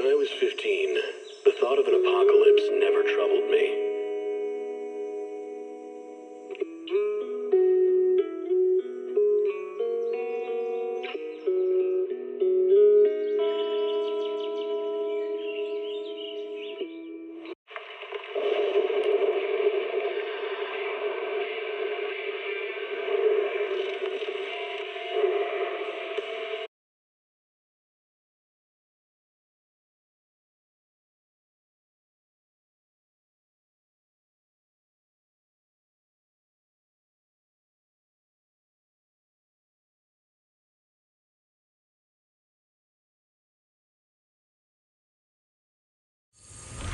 When I was 15, the thought of an apocalypse never troubled me.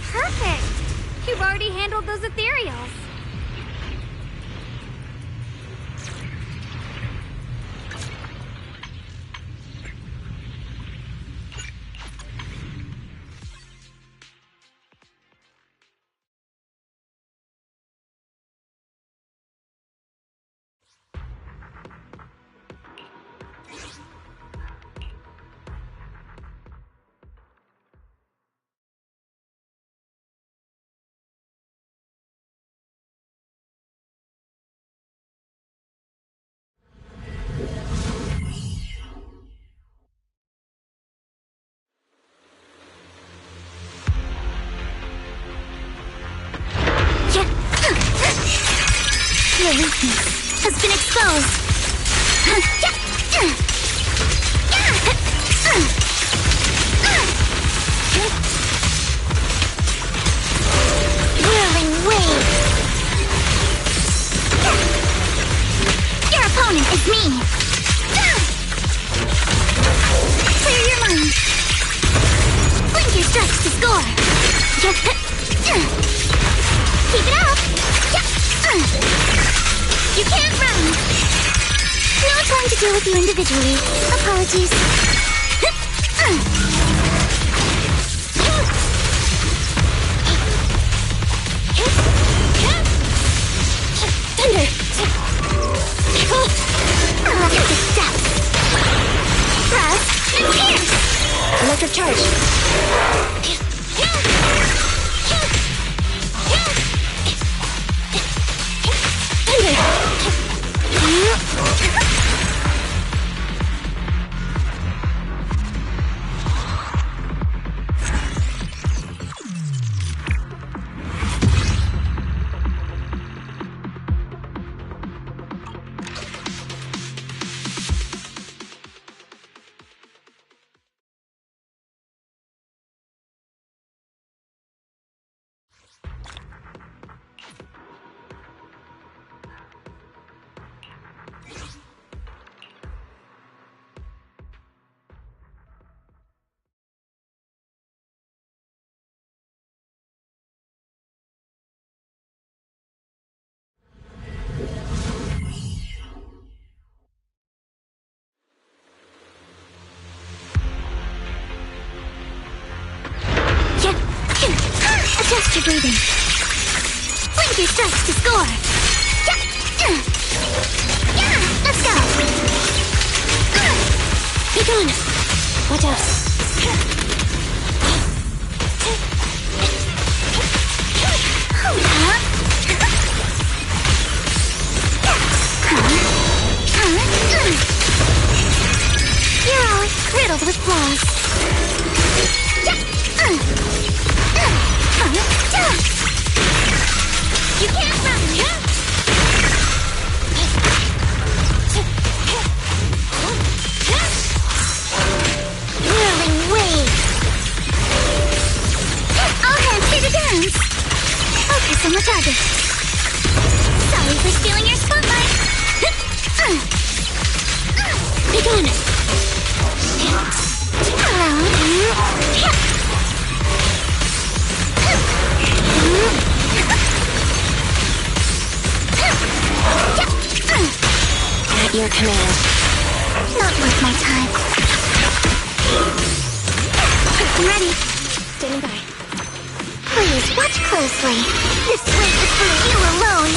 Perfect! You've already handled those ethereals. Your weakness has been exposed. Whirling waves. Your opponent is me. Clear your mind. Blink your strikes to score. Keep it up. You can't run! No time to deal with you individually. Apologies. Thunder! Electric steps! Thrust and pierce! Electric charge! Adjust your breathing. Blink your strikes to score. Let's go. Be gone. Watch out. You're all riddled with flaws. You can't run! Whirling waves! All hands here to dance! Focus on the target. Sorry for stealing your spotlight! Be gone! At your command. Not worth my time. I'm ready. Standing by. Please watch closely. This wave is for you alone.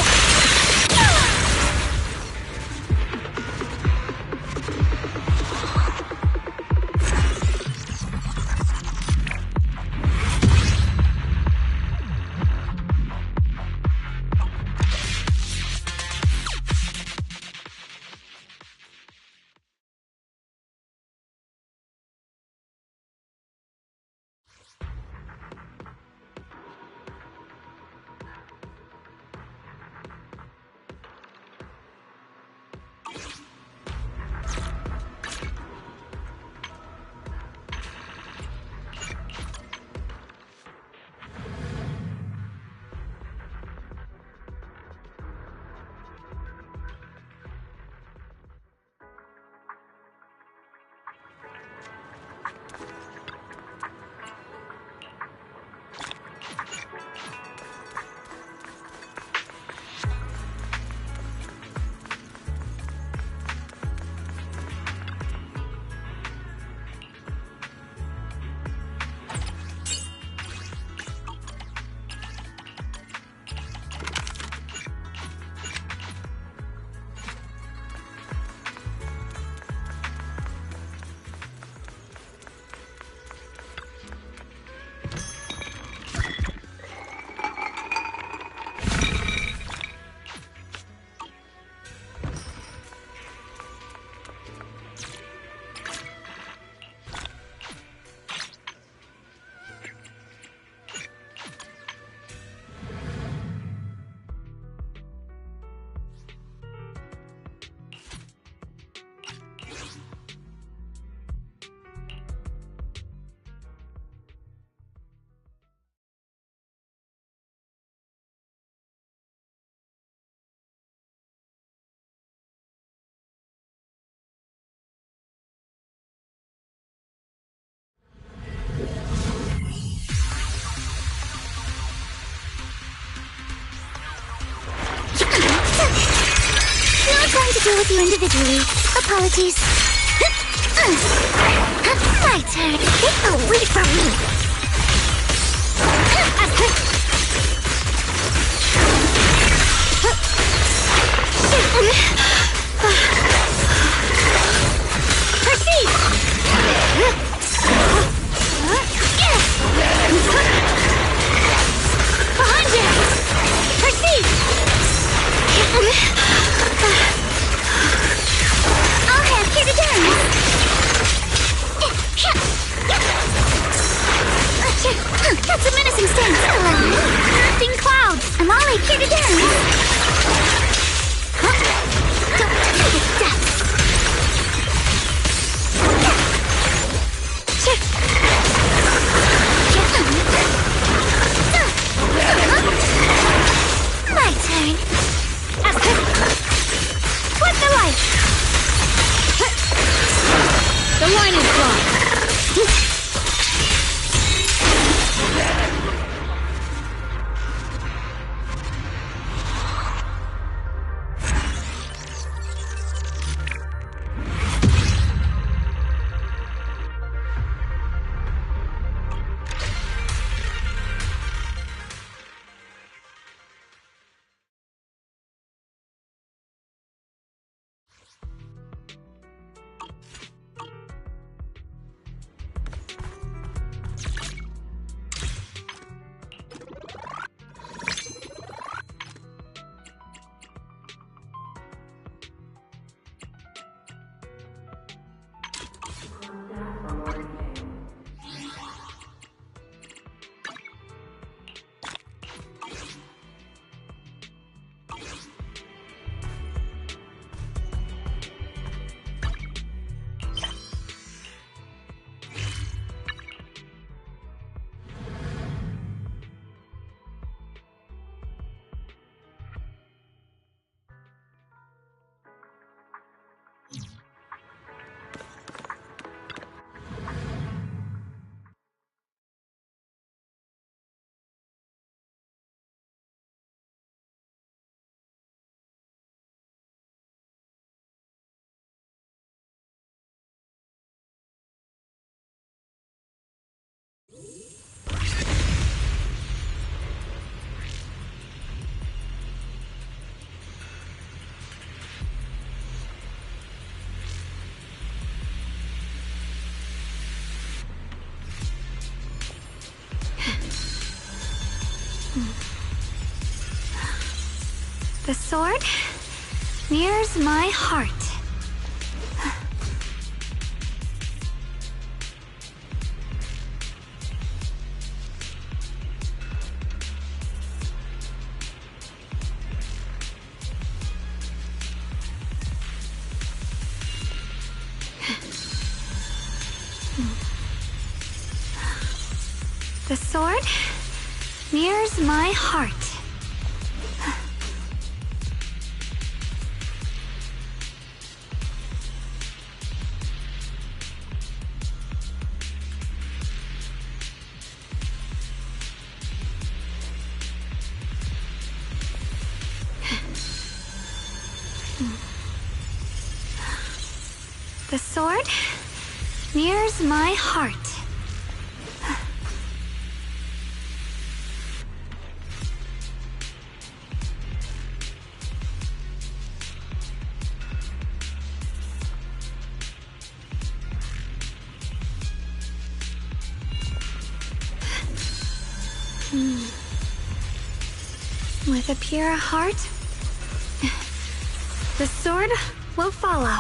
to deal with you individually. Apologies. My turn. Get away from me. Proceed. Behind you. Proceed. All hands here to dance. That's a menacing stance. Drifting clouds. I'm all here to dance. Don't touch the depths. My turn. Flip the light. The line is drawn. The sword mirrors my heart. The sword mirrors my heart. The sword mirrors my heart. With a pure heart, the sword will follow.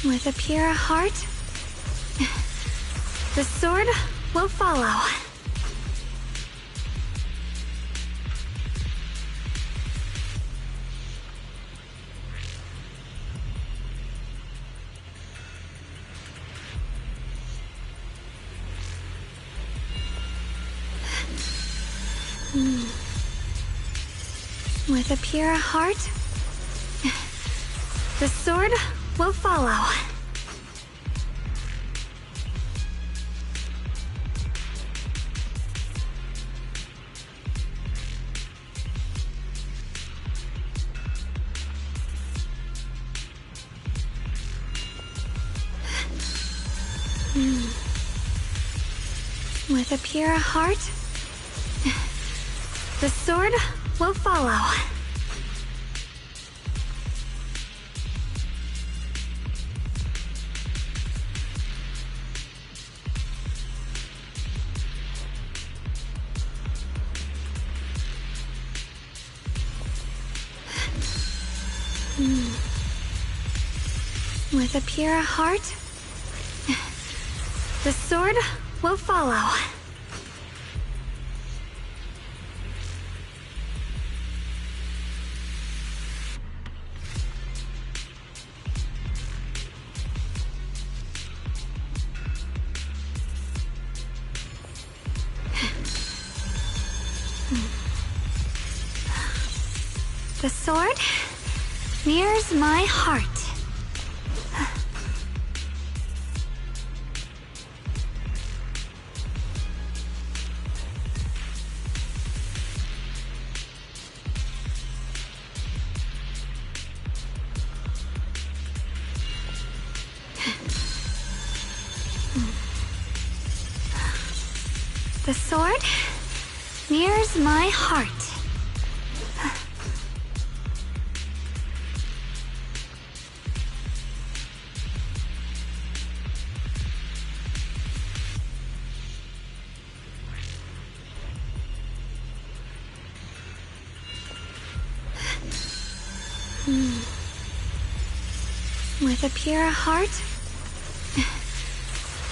With a pure heart, the sword will follow. With a pure heart, the sword will follow. With a pure heart, the sword will follow. With a pure heart, the sword will follow. The sword nears my heart. The sword nears my heart. With a pure heart,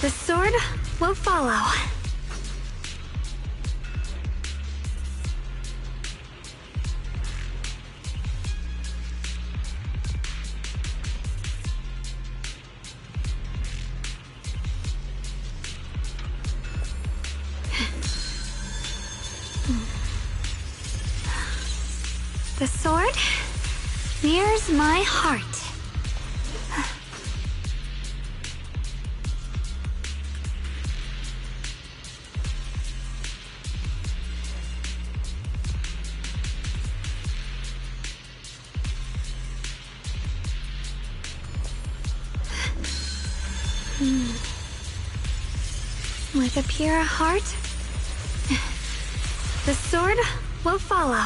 the sword will follow. The sword nears my heart. With a pure heart, the sword will follow.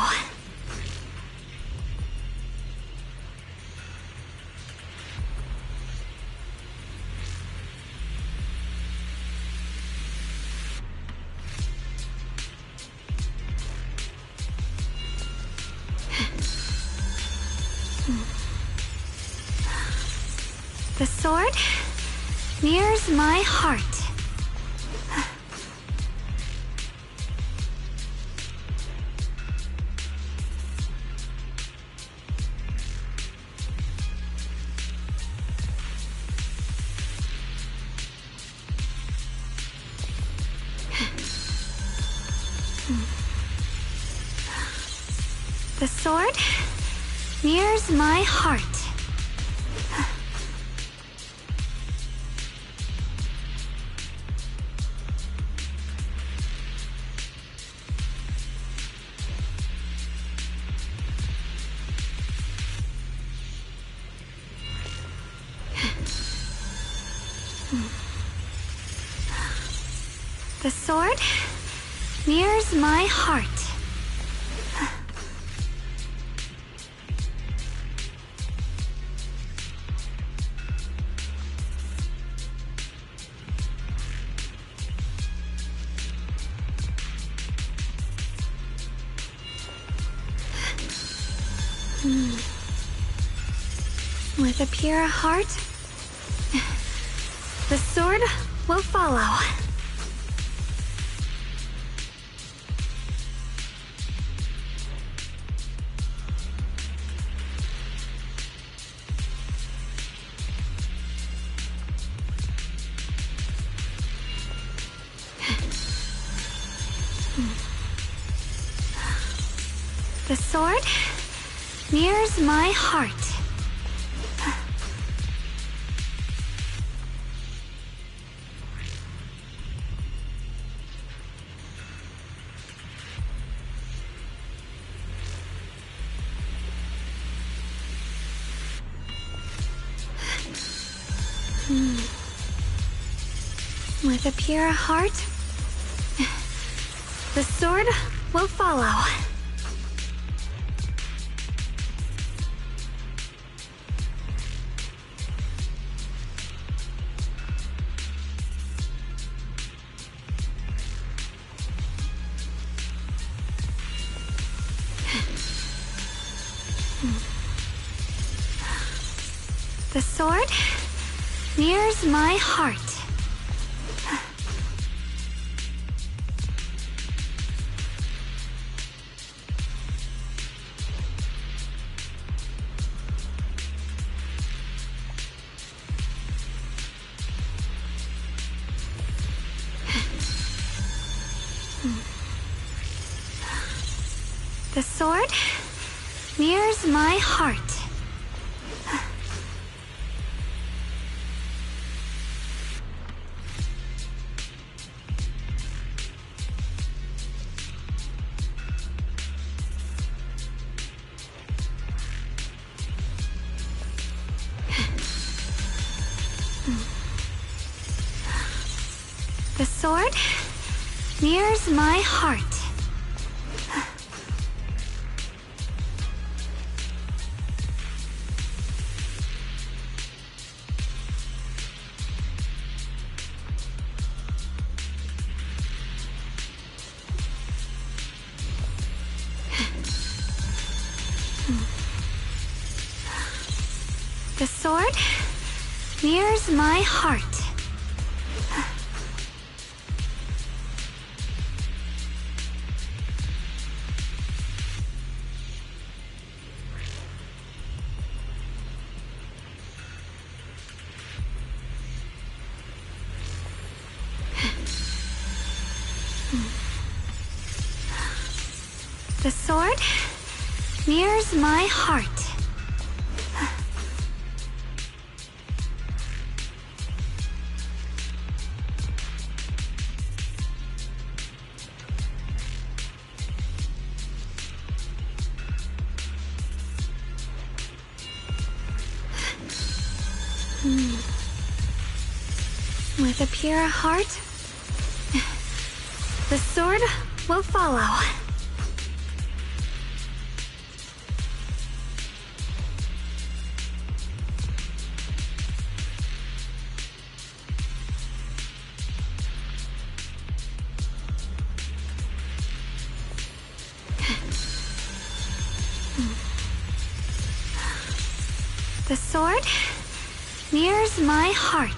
The sword nears my heart. The sword nears my heart. The sword nears my heart. With a pure heart, the sword will follow. The sword nears my heart. With a pure heart, the sword will follow. The sword nears my heart. The sword nears my heart. The sword nears my heart. The sword nears my heart. The sword nears my heart. With a pure heart, the sword will follow. The sword nears my heart.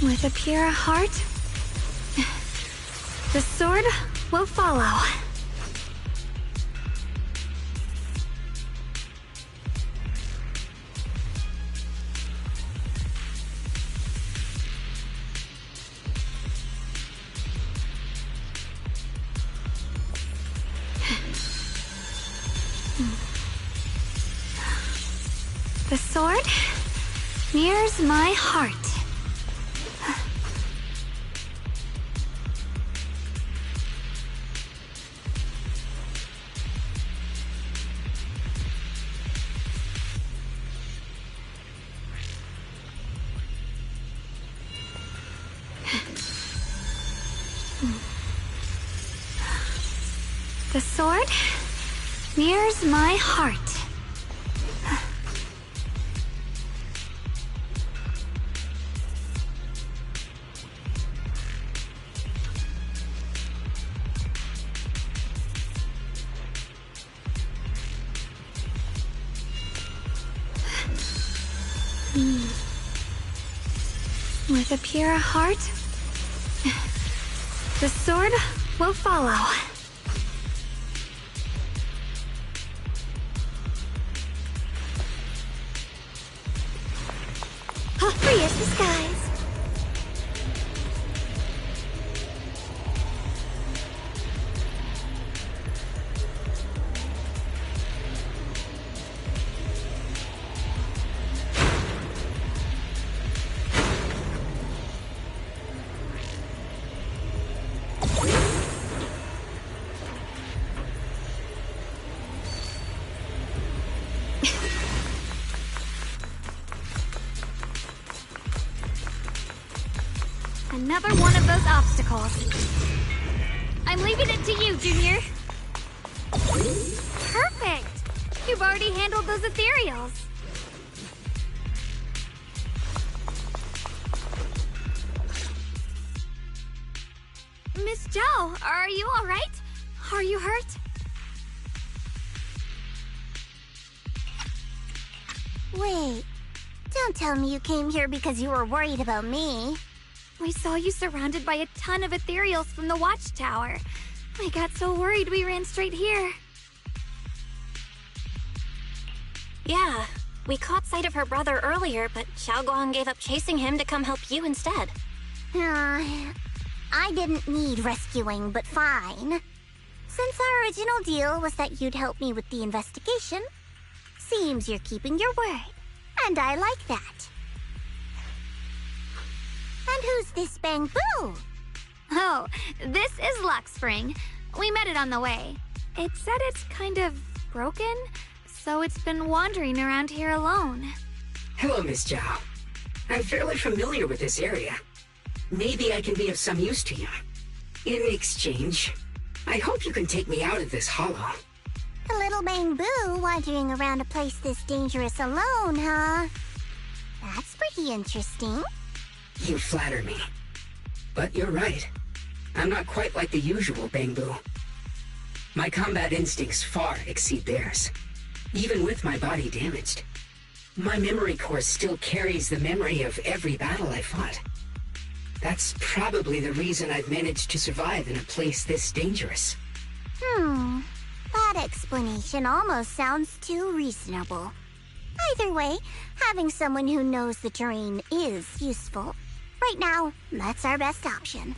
With a pure heart, the sword will follow. The sword nears my heart. The sword nears my heart. With a pure heart, the sword We'll follow. Free as the skies. Another one of those obstacles. I'm leaving it to you, Junior. Perfect! You've already handled those ethereals. Miss Zhao, are you alright? Are you hurt? Wait, don't tell me you came here because you were worried about me. We saw you surrounded by a ton of ethereals from the watchtower. I got so worried we ran straight here. Yeah, we caught sight of her brother earlier, but Xiaoguang gave up chasing him to come help you instead. I didn't need rescuing, but fine. Since our original deal was that you'd help me with the investigation, seems you're keeping your word, and I like that. And who's this Bamboo? Oh, this is Luxspring. We met it on the way. It said it's kind of broken, so it's been wandering around here alone. Hello, Miss Zhao. I'm fairly familiar with this area. Maybe I can be of some use to you. In exchange, I hope you can take me out of this hollow. A little Bamboo wandering around a place this dangerous alone, huh? That's pretty interesting. You flatter me. But you're right. I'm not quite like the usual Bamboo. My combat instincts far exceed theirs. Even with my body damaged, my memory core still carries the memory of every battle I fought. That's probably the reason I've managed to survive in a place this dangerous. That explanation almost sounds too reasonable. Either way, having someone who knows the terrain is useful. Right now, that's our best option.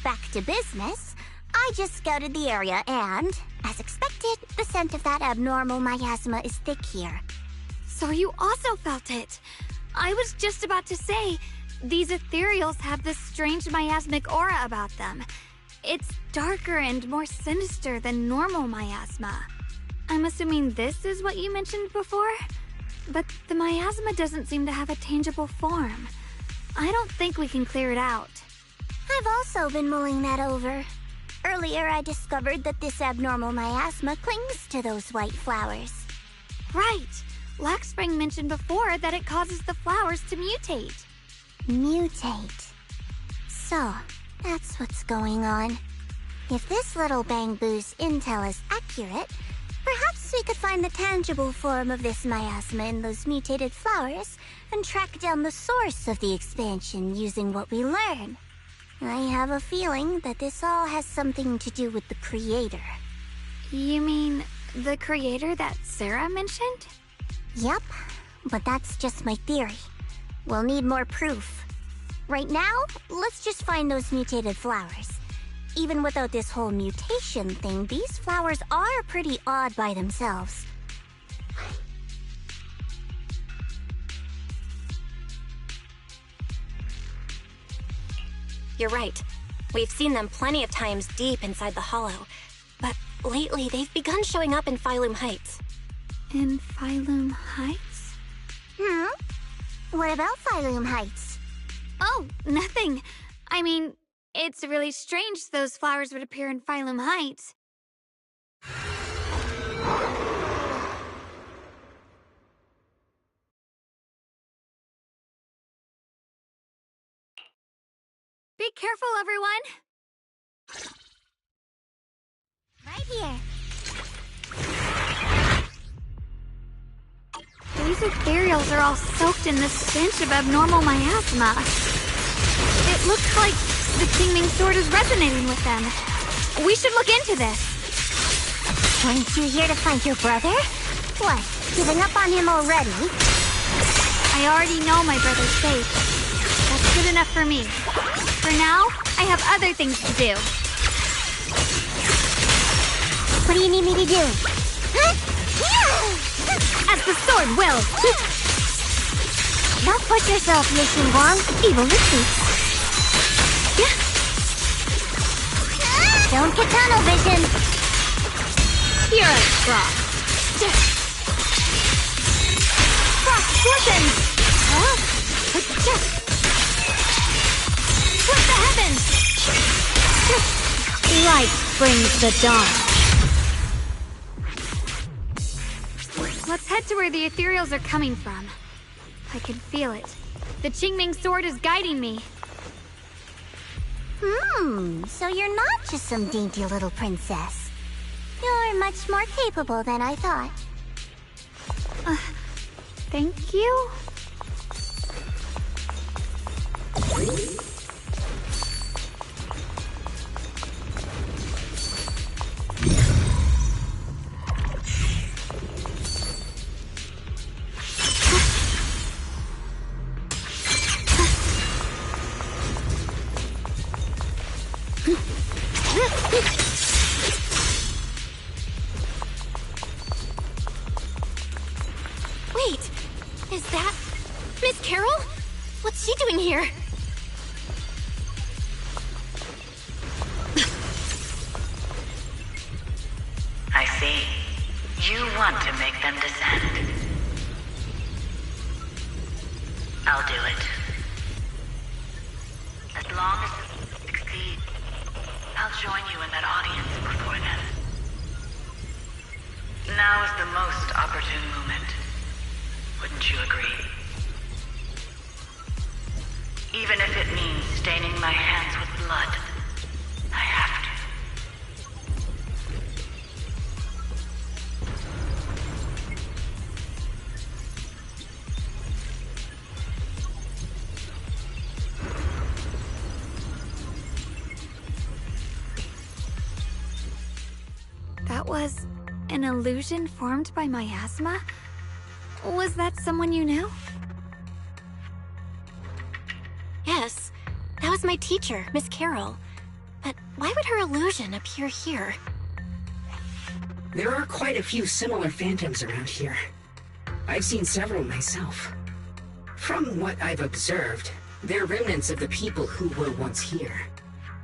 Back to business, I just scouted the area and, as expected, the scent of that abnormal miasma is thick here. So you also felt it. I was just about to say, these ethereals have this strange miasmic aura about them. It's darker and more sinister than normal miasma. I'm assuming this is what you mentioned before? But the miasma doesn't seem to have a tangible form. I don't think we can clear it out. I've also been mulling that over. Earlier, I discovered that this abnormal miasma clings to those white flowers. Right. Luxspring mentioned before that it causes the flowers to mutate. Mutate. So, that's what's going on. If this little Bamboo's intel is accurate, perhaps we could find the tangible form of this miasma in those mutated flowers and track down the source of the expansion using what we learn. I have a feeling that this all has something to do with the creator. You mean the creator that Sarah mentioned? Yep, but that's just my theory. We'll need more proof. Right now, let's just find those mutated flowers. Even without this whole mutation thing, these flowers are pretty odd by themselves. You're right. We've seen them plenty of times deep inside the hollow. But lately, they've begun showing up in Phylum Heights. In Phylum Heights? What about Phylum Heights? Oh, nothing. I mean, it's really strange those flowers would appear in Phylum Heights. Be careful, everyone! Right here. These ethereals are all soaked in the stench of abnormal miasma. It looks like The Qingming sword is resonating with them. We should look into this. Weren't you here to find your brother? What, giving up on him already? I already know my brother's safe. That's good enough for me. For now, I have other things to do. What do you need me to do? As the sword will. Don't push yourself, Ye Shunguang. Evil retreats. Don't get tunnel vision. You're a frog. Frost listen! Split the heavens! Light brings the dawn. Let's head to where the ethereals are coming from. I can feel it. The Qingming sword is guiding me. So you're not just some dainty little princess. You're much more capable than I thought. Thank you? Wait, is that Miss Carol? What's she doing here? I see. You want to make them descend. I'll do it. As long as you succeed, I'll join you in that audience before them. Now is the most opportune moment. Wouldn't you agree? Even if it means staining my hands with blood, I have to. That was an illusion formed by miasma? Was that someone you knew? Yes, that was my teacher, Miss Carol. But why would her illusion appear here? There are quite a few similar phantoms around here. I've seen several myself. From what I've observed, they're remnants of the people who were once here.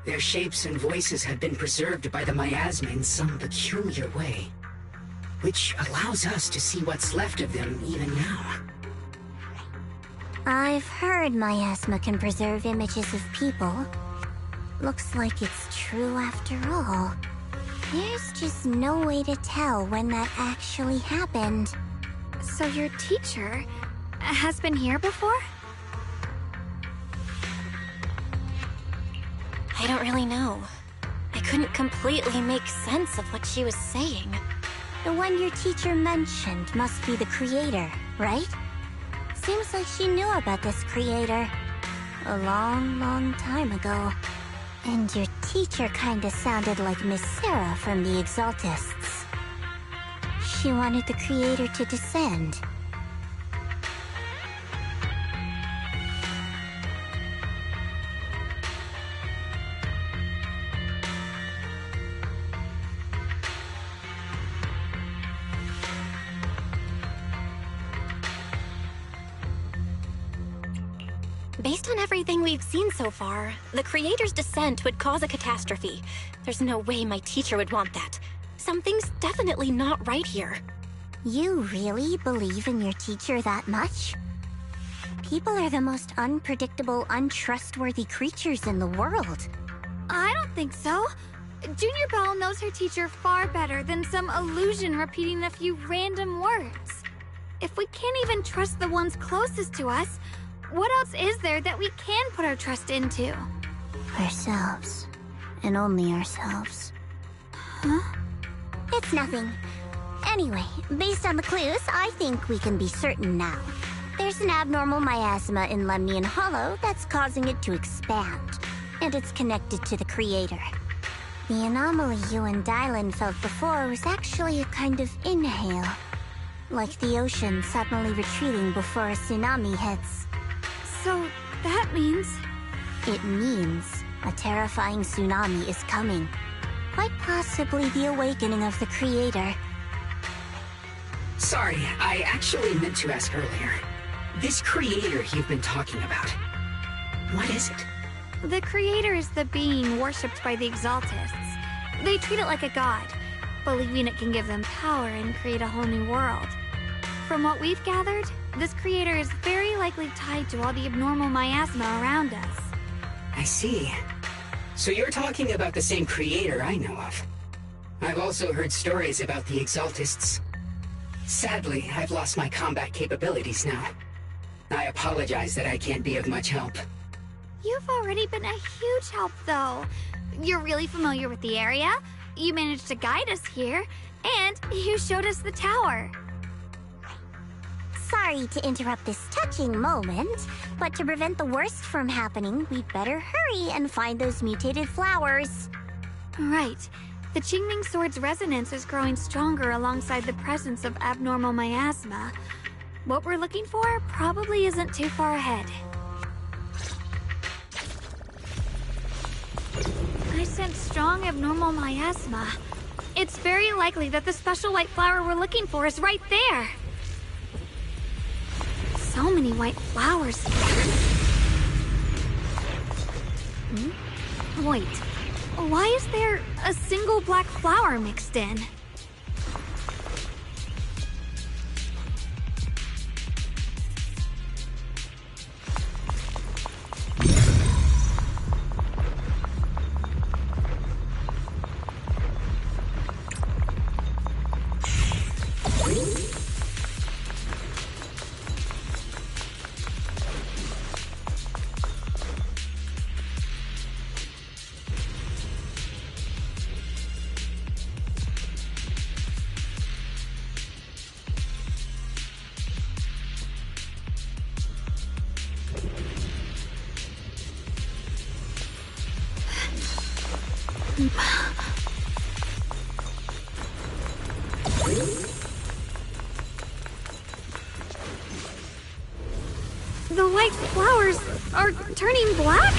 Their shapes and voices have been preserved by the miasma in some peculiar way, which allows us to see what's left of them even now. I've heard miasma can preserve images of people. Looks like it's true after all. There's just no way to tell when that actually happened. So your teacher has been here before? I don't really know. I couldn't completely make sense of what she was saying. The one your teacher mentioned must be the creator, right? Seems like she knew about this creator a long time ago. And your teacher kinda sounded like Miss Sarah from the Exaltists. She wanted the creator to descend. Based on everything we've seen so far, the creator's descent would cause a catastrophe. There's no way my teacher would want that. Something's definitely not right here. You really believe in your teacher that much? People are the most unpredictable, untrustworthy creatures in the world. I don't think so. Junior Belle knows her teacher far better than some illusion repeating a few random words. If we can't even trust the ones closest to us, what else is there that we can put our trust into? Ourselves. And only ourselves. Huh? It's nothing. Anyway, based on the clues, I think we can be certain now. There's an abnormal miasma in Lemnian Hollow that's causing it to expand. and it's connected to the Creator. The anomaly you and Dylan felt before was actually a kind of inhale. Like the ocean suddenly retreating before a tsunami hits. So, that means... It means a terrifying tsunami is coming. Quite possibly the awakening of the Creator. Sorry, I actually meant to ask earlier. This Creator you've been talking about, what is it? The Creator is the being worshipped by the Exaltists. They treat it like a god, believing it can give them power and create a whole new world. From what we've gathered, this Creator is very likely tied to all the abnormal miasma around us. I see. So you're talking about the same Creator I know of. I've also heard stories about the Exaltists. Sadly, I've lost my combat capabilities now. I apologize that I can't be of much help. You've already been a huge help, though. You're really familiar with the area, you managed to guide us here, and you showed us the tower. Sorry to interrupt this touching moment, but to prevent the worst from happening, we'd better hurry and find those mutated flowers. Right. The Qingming Sword's resonance is growing stronger alongside the presence of abnormal miasma. What we're looking for probably isn't too far ahead. I sense strong abnormal miasma. It's very likely that the special white flower we're looking for is right there. So many white flowers here. Wait, why is there a single black flower mixed in? The white flowers are turning black?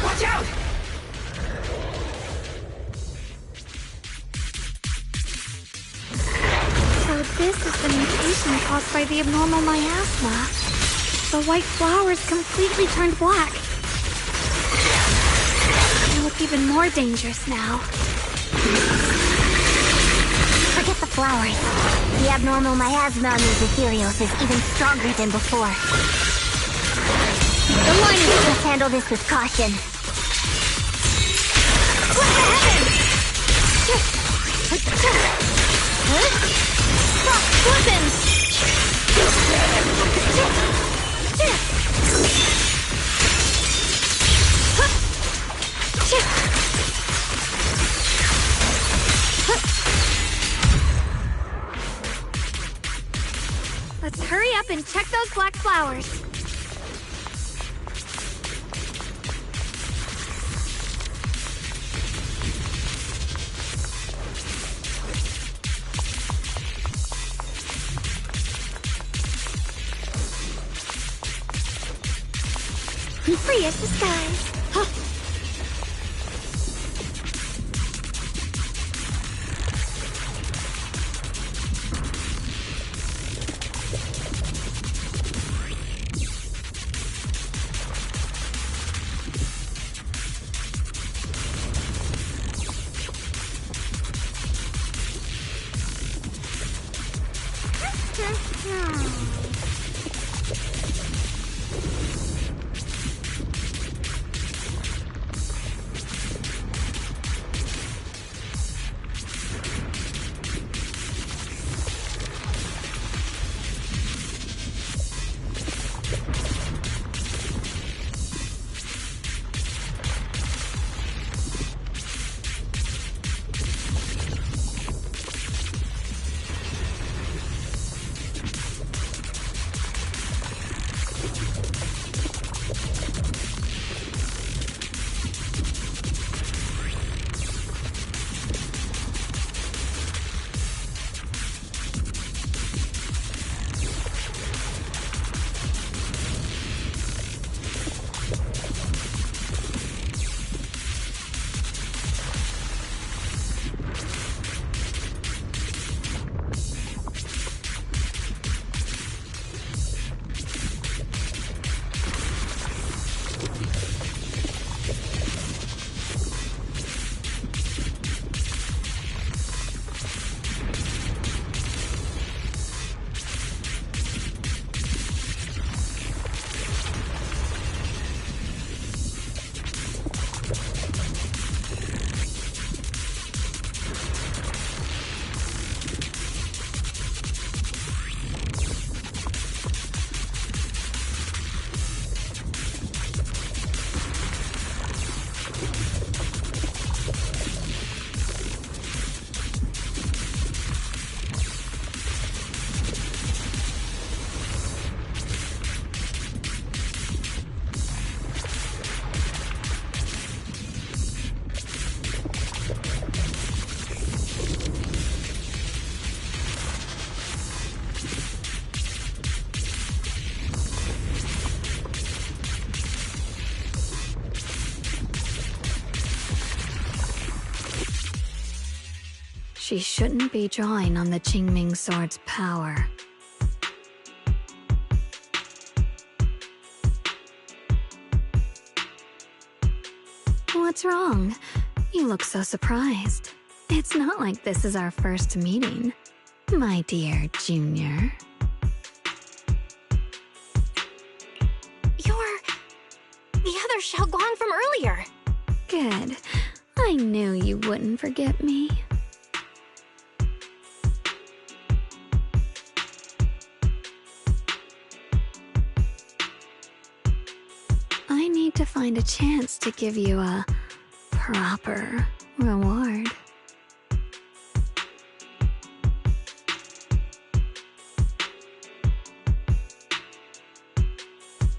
Watch out! So this is the mutation caused by the abnormal miasma. The white flowers completely turned black. They look even more dangerous now. Forget the flowers. The abnormal miasma on these ethereals is even stronger than before. The line is let's handle this with caution. What the heavens? Stop weapons! Let's hurry up and check those black flowers. Free as the skies. Huh. She shouldn't be drawing on the Qingming sword's power. What's wrong? You look so surprised. It's not like this is our first meeting, my dear Junior. You're the other Xiaoguang from earlier. Good. I knew you wouldn't forget me. I need to find a chance to give you a proper reward.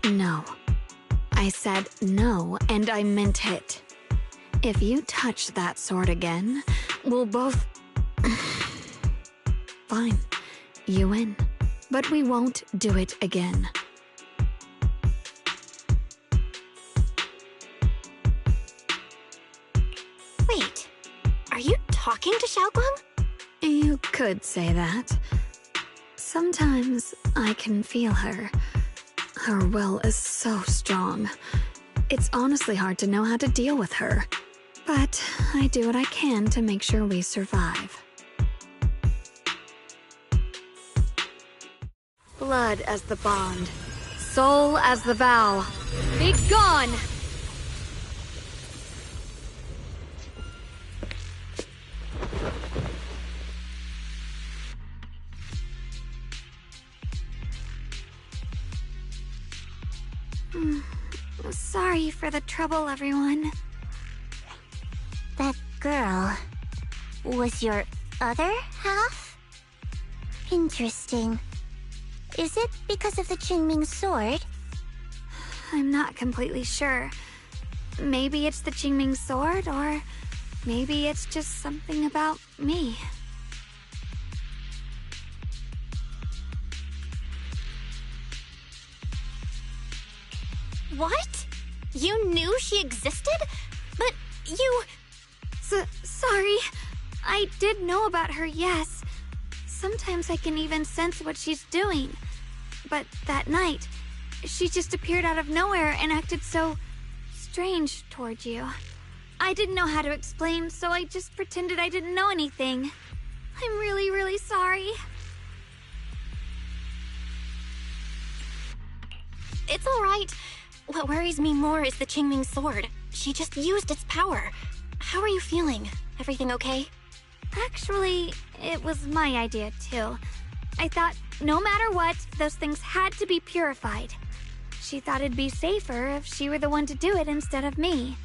No. I said no, and I meant it. If you touch that sword again, we'll both... Fine. You win. But we won't do it again. Wait, are you talking to Xiaoguang? You could say that. Sometimes I can feel her. Her will is so strong. It's honestly hard to know how to deal with her. But I do what I can to make sure we survive. Blood as the bond. Soul as the vow. Be gone! Sorry for the trouble, everyone. That girl was your other half? Interesting. Is it because of the Qingming sword? I'm not completely sure. Maybe it's the Qingming sword, or maybe it's just something about me. What? You knew she existed? But you... Sorry. I did know about her, yes. Sometimes I can even sense what she's doing. But that night, she just appeared out of nowhere and acted so strange toward you. I didn't know how to explain, so I just pretended I didn't know anything. I'm really, really sorry. It's all right. What worries me more is the Qingming sword. She just used its power. How are you feeling? Everything okay? Actually, it was my idea, too. I thought, no matter what, those things had to be purified. She thought it'd be safer if she were the one to do it instead of me.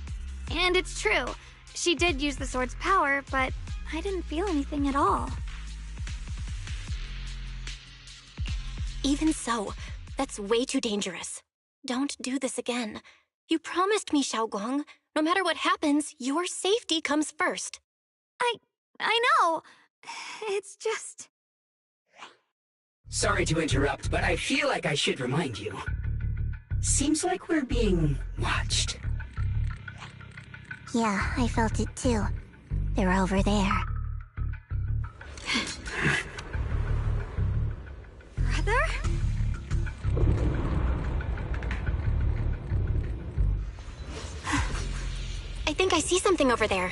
And it's true. She did use the sword's power, but I didn't feel anything at all. Even so, that's way too dangerous. Don't do this again. You promised me, Xiaoguang. No matter what happens, your safety comes first. I know. It's just... Sorry to interrupt, but I feel like I should remind you. Seems like we're being watched. Yeah, I felt it too. They're over there. Brother? I think I see something over there.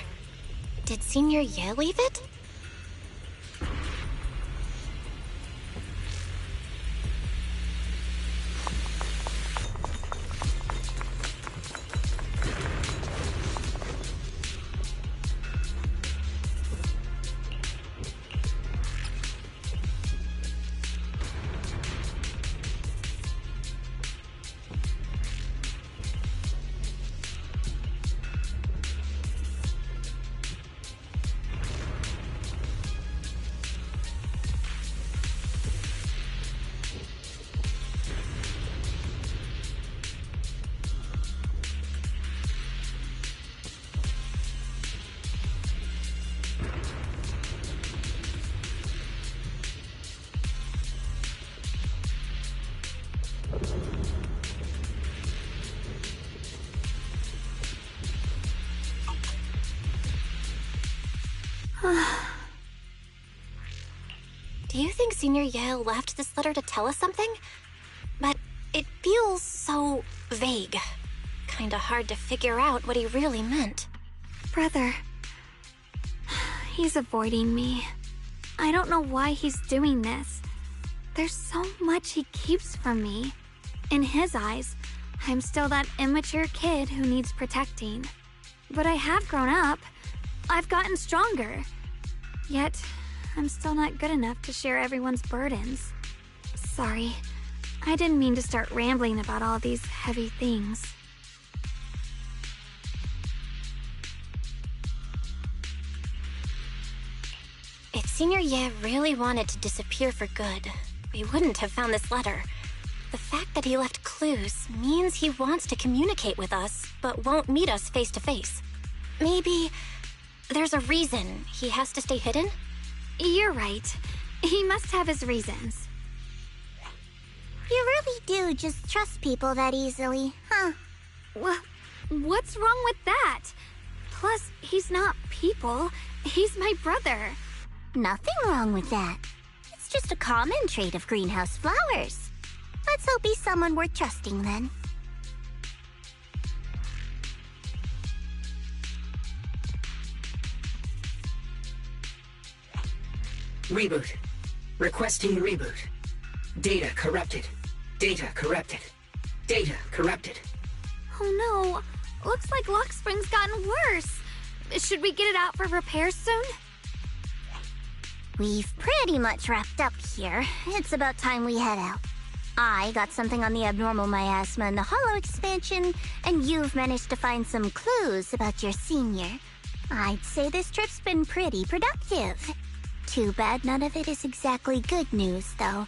Did Senior Ye leave it? Senior Ye left this letter to tell us something, but it feels so vague. Kinda hard to figure out what he really meant. Brother. He's avoiding me. I don't know why he's doing this. There's so much he keeps from me. In his eyes, I'm still that immature kid who needs protecting. But I have grown up. I've gotten stronger. Yet, I'm still not good enough to share everyone's burdens. Sorry. I didn't mean to start rambling about all these heavy things. If Senior Ye really wanted to disappear for good, we wouldn't have found this letter. The fact that he left clues means he wants to communicate with us, but won't meet us face to face. Maybe there's a reason he has to stay hidden? You're right. He must have his reasons. You really do just trust people that easily, huh? Well, what's wrong with that? Plus, he's not people. He's my brother. Nothing wrong with that. It's just a common trait of greenhouse flowers. Let's hope he's someone worth trusting then. Reboot. Requesting reboot. Data corrupted. Data corrupted. Data corrupted. Oh no. Looks like Lock Spring's gotten worse. Should we get it out for repairs soon? We've pretty much wrapped up here. It's about time we head out. I got something on the abnormal miasma and the hollow expansion, and you've managed to find some clues about your senior. I'd say this trip's been pretty productive. Too bad none of it is exactly good news, though.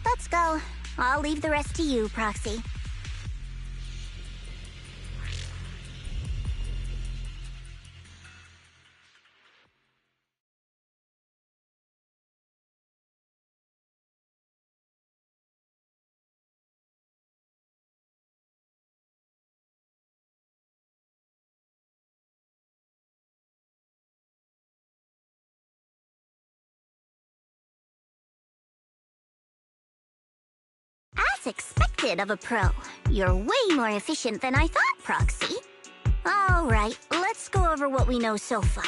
Let's go. I'll leave the rest to you, Proxy. As expected of a pro, you're way more efficient than I thought, Proxy. Alright, let's go over what we know so far.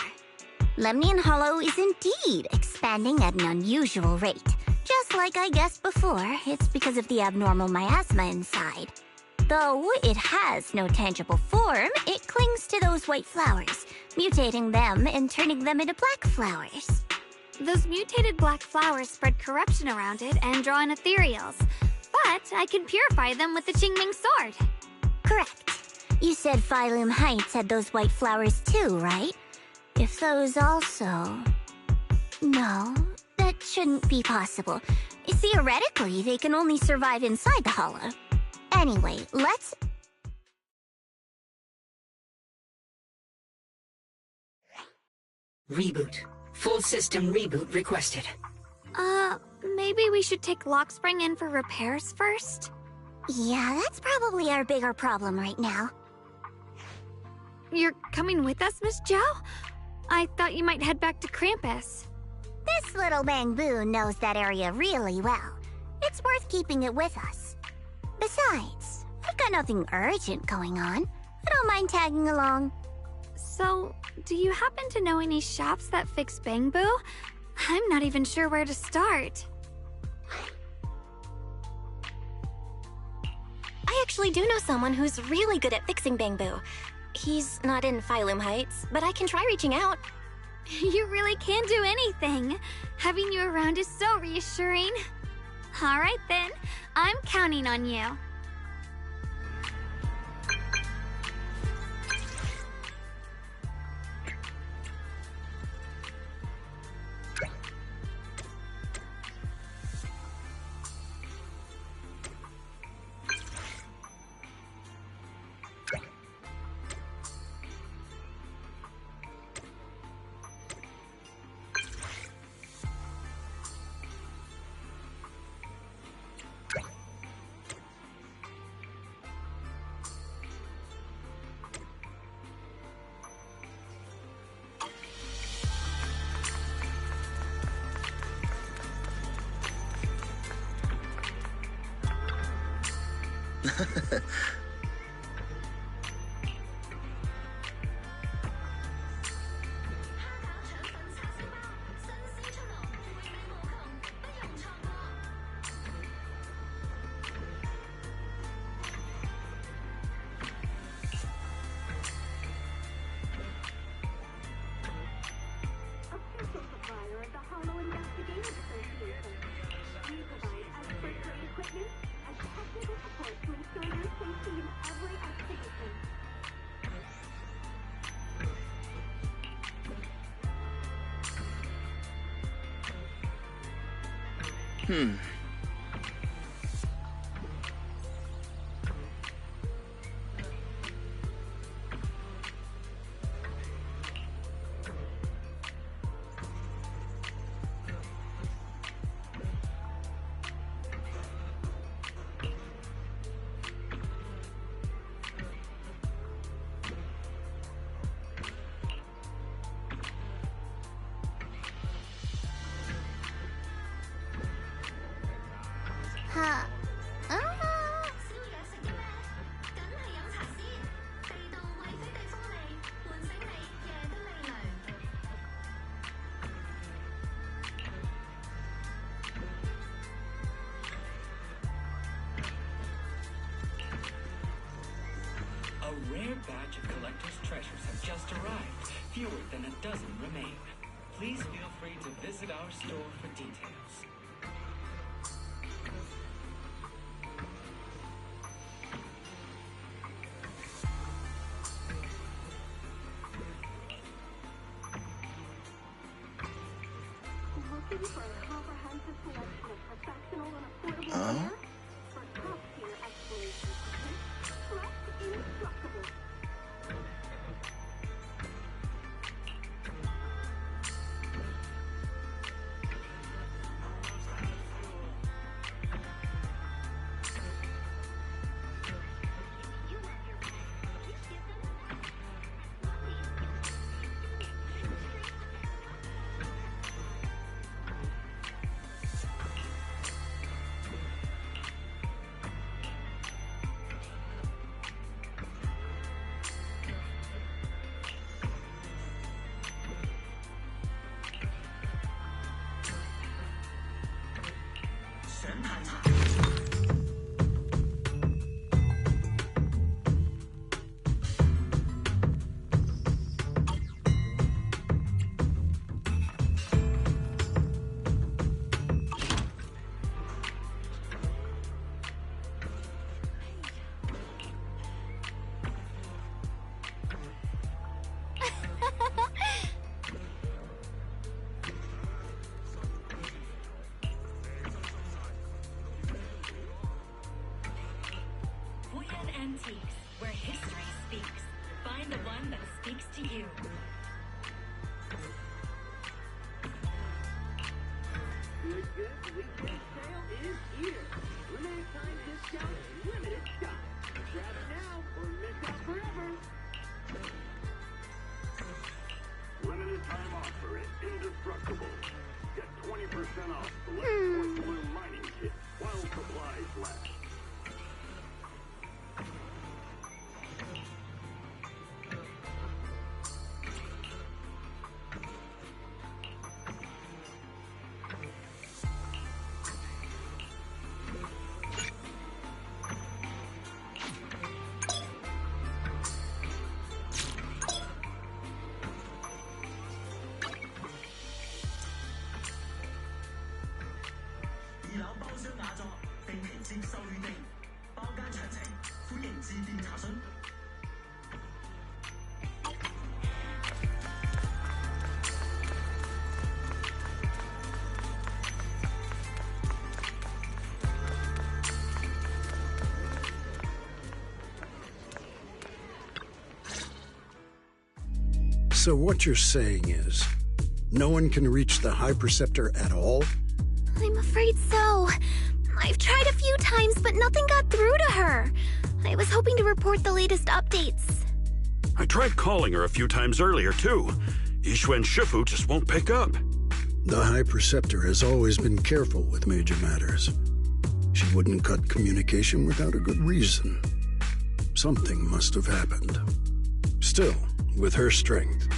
Lemnian Hollow is indeed expanding at an unusual rate. Just like I guessed before, it's because of the abnormal miasma inside. Though it has no tangible form, it clings to those white flowers, mutating them and turning them into black flowers. Those mutated black flowers spread corruption around it and draw in ethereals. But I can purify them with the Qingming sword. Correct. You said Phylum Heights had those white flowers too, right? If those also... No, that shouldn't be possible. Theoretically, they can only survive inside the hollow. Anyway, let's... Reboot. Full system reboot requested. Maybe we should take Lock Spring in for repairs first? Yeah, that's probably our bigger problem right now. You're coming with us, Miss Zhao? I thought you might head back to Krampus. This little bamboo knows that area really well. It's worth keeping it with us. Besides, I've got nothing urgent going on. I don't mind tagging along. So, do you happen to know any shops that fix bamboo? I'm not even sure where to start. I actually do know someone who's really good at fixing bamboo. He's not in Phylum Heights, but I can try reaching out. You really can do anything. Having you around is so reassuring. All right then, I'm counting on you. A rare batch of collector's treasures have just arrived. Fewer than a dozen remain. Please feel free to visit our store for details. Looking for a comprehensive selection of professional and affordable wear for top-tier exploration systems. Trust indestructible. Antiques, where history speaks. Find the one that speaks to you. Good weekend sale is here. Limited time discount, limited stock. Grab it now or miss out forever. Limited time offer is indestructible. Get 20% off select porcelain mining kit while supplies last. So what you're saying is, no one can reach the High Preceptor at all? I'm afraid so. I've tried a few times, but nothing got through to her. I was hoping to report the latest updates. I tried calling her a few times earlier, too. Ye Shunguang just won't pick up. The High Preceptor has always been careful with major matters. She wouldn't cut communication without a good reason. Something must have happened. Still, with her strength,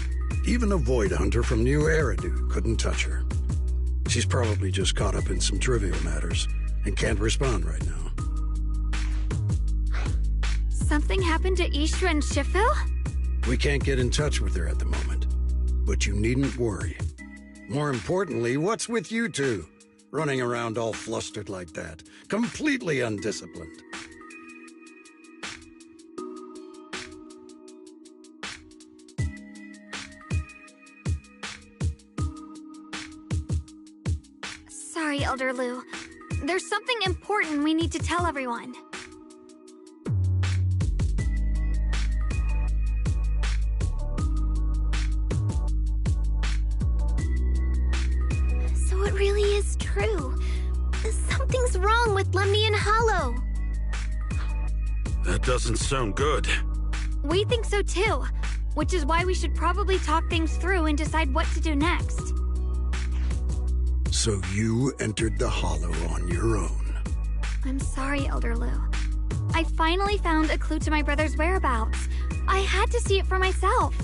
even a void hunter from New Eridu couldn't touch her. She's probably just caught up in some trivial matters and can't respond right now. Something happened to Ye Shiyuan Shifu? We can't get in touch with her at the moment, but you needn't worry. More importantly, what's with you two? Running around all flustered like that, completely undisciplined. Sorry, Elder Lu. There's something important we need to tell everyone. So it really is true. Something's wrong with Lemnian Hollow. That doesn't sound good. We think so too, which is why we should probably talk things through and decide what to do next. So you entered the Hollow on your own. I'm sorry, Elder Lu. I finally found a clue to my brother's whereabouts. I had to see it for myself.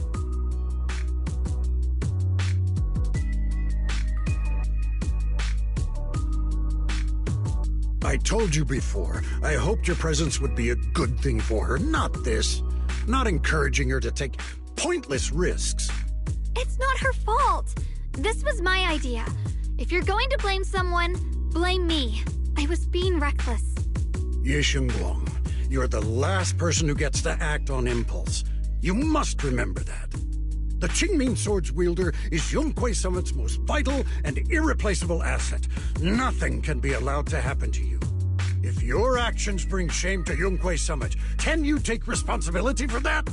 I told you before, I hoped your presence would be a good thing for her, not this. Not encouraging her to take pointless risks. It's not her fault. This was my idea. If you're going to blame someone, blame me. I was being reckless. Ye Shunguang, you're the last person who gets to act on impulse. You must remember that. The Qingming Sword's wielder is Yunquei Summit's most vital and irreplaceable asset. Nothing can be allowed to happen to you. If your actions bring shame to Yunquei Summit, can you take responsibility for that?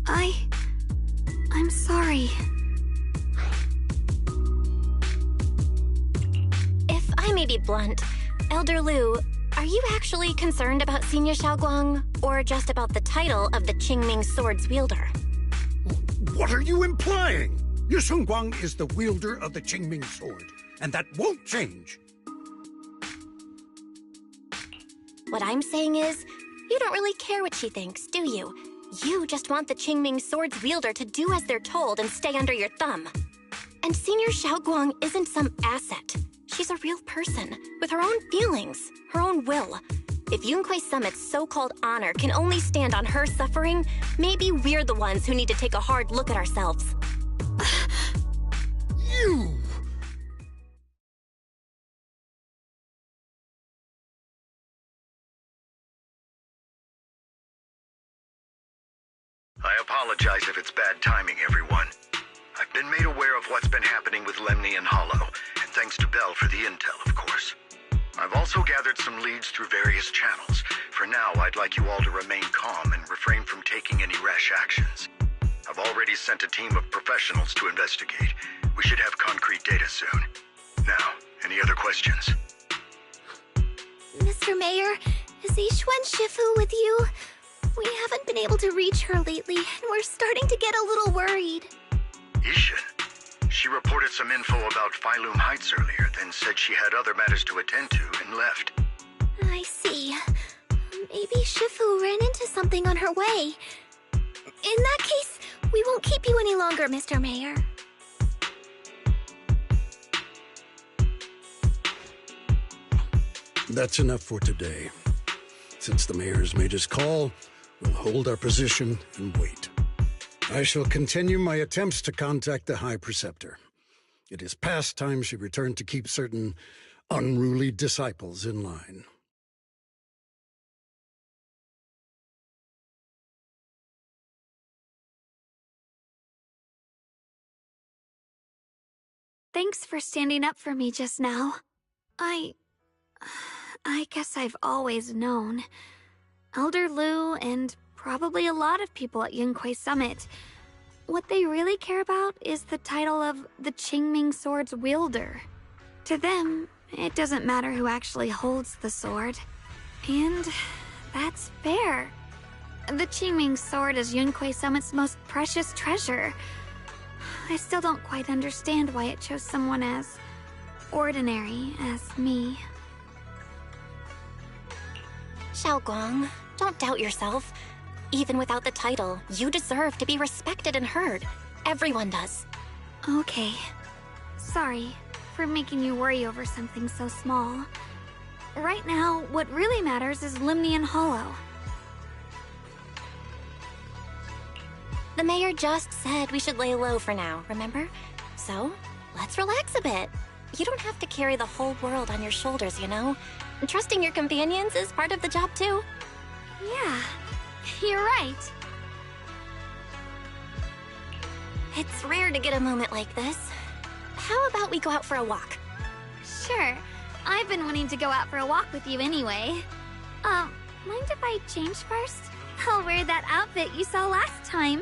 I'm sorry. If I may be blunt, Elder Lu, are you actually concerned about Senior Xiaoguang, or just about the title of the Qingming Sword's wielder? What are you implying? Ye Shunguang is the wielder of the Qingming Sword, and that won't change. What I'm saying is, you don't really care what she thinks, do you? You just want the Qingming Sword's wielder to do as they're told and stay under your thumb. And Senior Xiaoguang isn't some asset. She's a real person, with her own feelings, her own will. If Yunquei Summit's so-called honor can only stand on her suffering, maybe we're the ones who need to take a hard look at ourselves. You! I apologize if it's bad timing, everyone. I've been made aware of what's been happening with Lemnian Hollow, and thanks to Belle for the intel, of course. I've also gathered some leads through various channels. For now, I'd like you all to remain calm and refrain from taking any rash actions. I've already sent a team of professionals to investigate. We should have concrete data soon. Now, any other questions? Mr. Mayor, is Ye Shiyuan Shifu with you? We haven't been able to reach her lately, and we're starting to get a little worried. Yishin? She reported some info about Phylum Heights earlier, then said she had other matters to attend to and left. I see. Maybe Shifu ran into something on her way. In that case, we won't keep you any longer, Mr. Mayor. That's enough for today. Since the mayor's made his call, we'll hold our position and wait. I shall continue my attempts to contact the High Preceptor. It is past time she returned to keep certain unruly disciples in line. Thanks for standing up for me just now. I guess I've always known. Elder Lu and probably a lot of people at Yunquei Summit, what they really care about is the title of the Qingming Sword's wielder. To them, it doesn't matter who actually holds the sword. And that's fair. The Qingming Sword is Yunquei Summit's most precious treasure. I still don't quite understand why it chose someone as ordinary as me. Xiaoguang, don't doubt yourself. Even without the title, you deserve to be respected and heard. Everyone does. Okay. Sorry for making you worry over something so small. Right now, what really matters is Lemnian Hollow. The mayor just said we should lay low for now, remember? So, let's relax a bit. You don't have to carry the whole world on your shoulders, you know? Trusting your companions is part of the job, too. Yeah, you're right. It's rare to get a moment like this. How about we go out for a walk? Sure. I've been wanting to go out for a walk with you anyway. Mind if I change first? I'll wear that outfit you saw last time.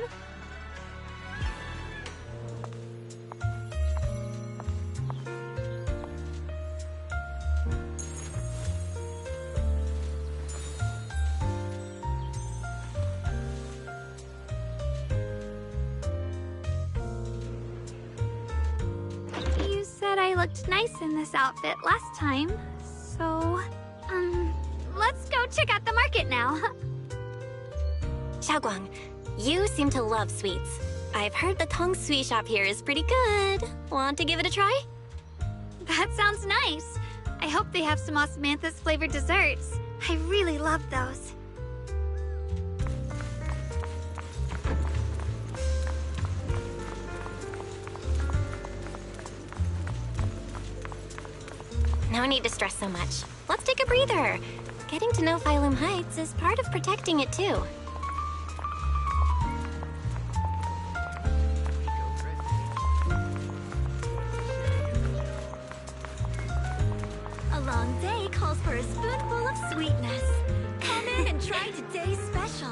You said I looked nice in this outfit last time, so, let's go check out the market now. Xiaoguang, you seem to love sweets. I've heard the Tong Sui shop here is pretty good. Want to give it a try? That sounds nice. I hope they have some osmanthus flavored desserts. I really love those. No need to stress so much. Let's take a breather. Getting to know Phylum Heights is part of protecting it too. A long day calls for a spoonful of sweetness. Come in and try today's special.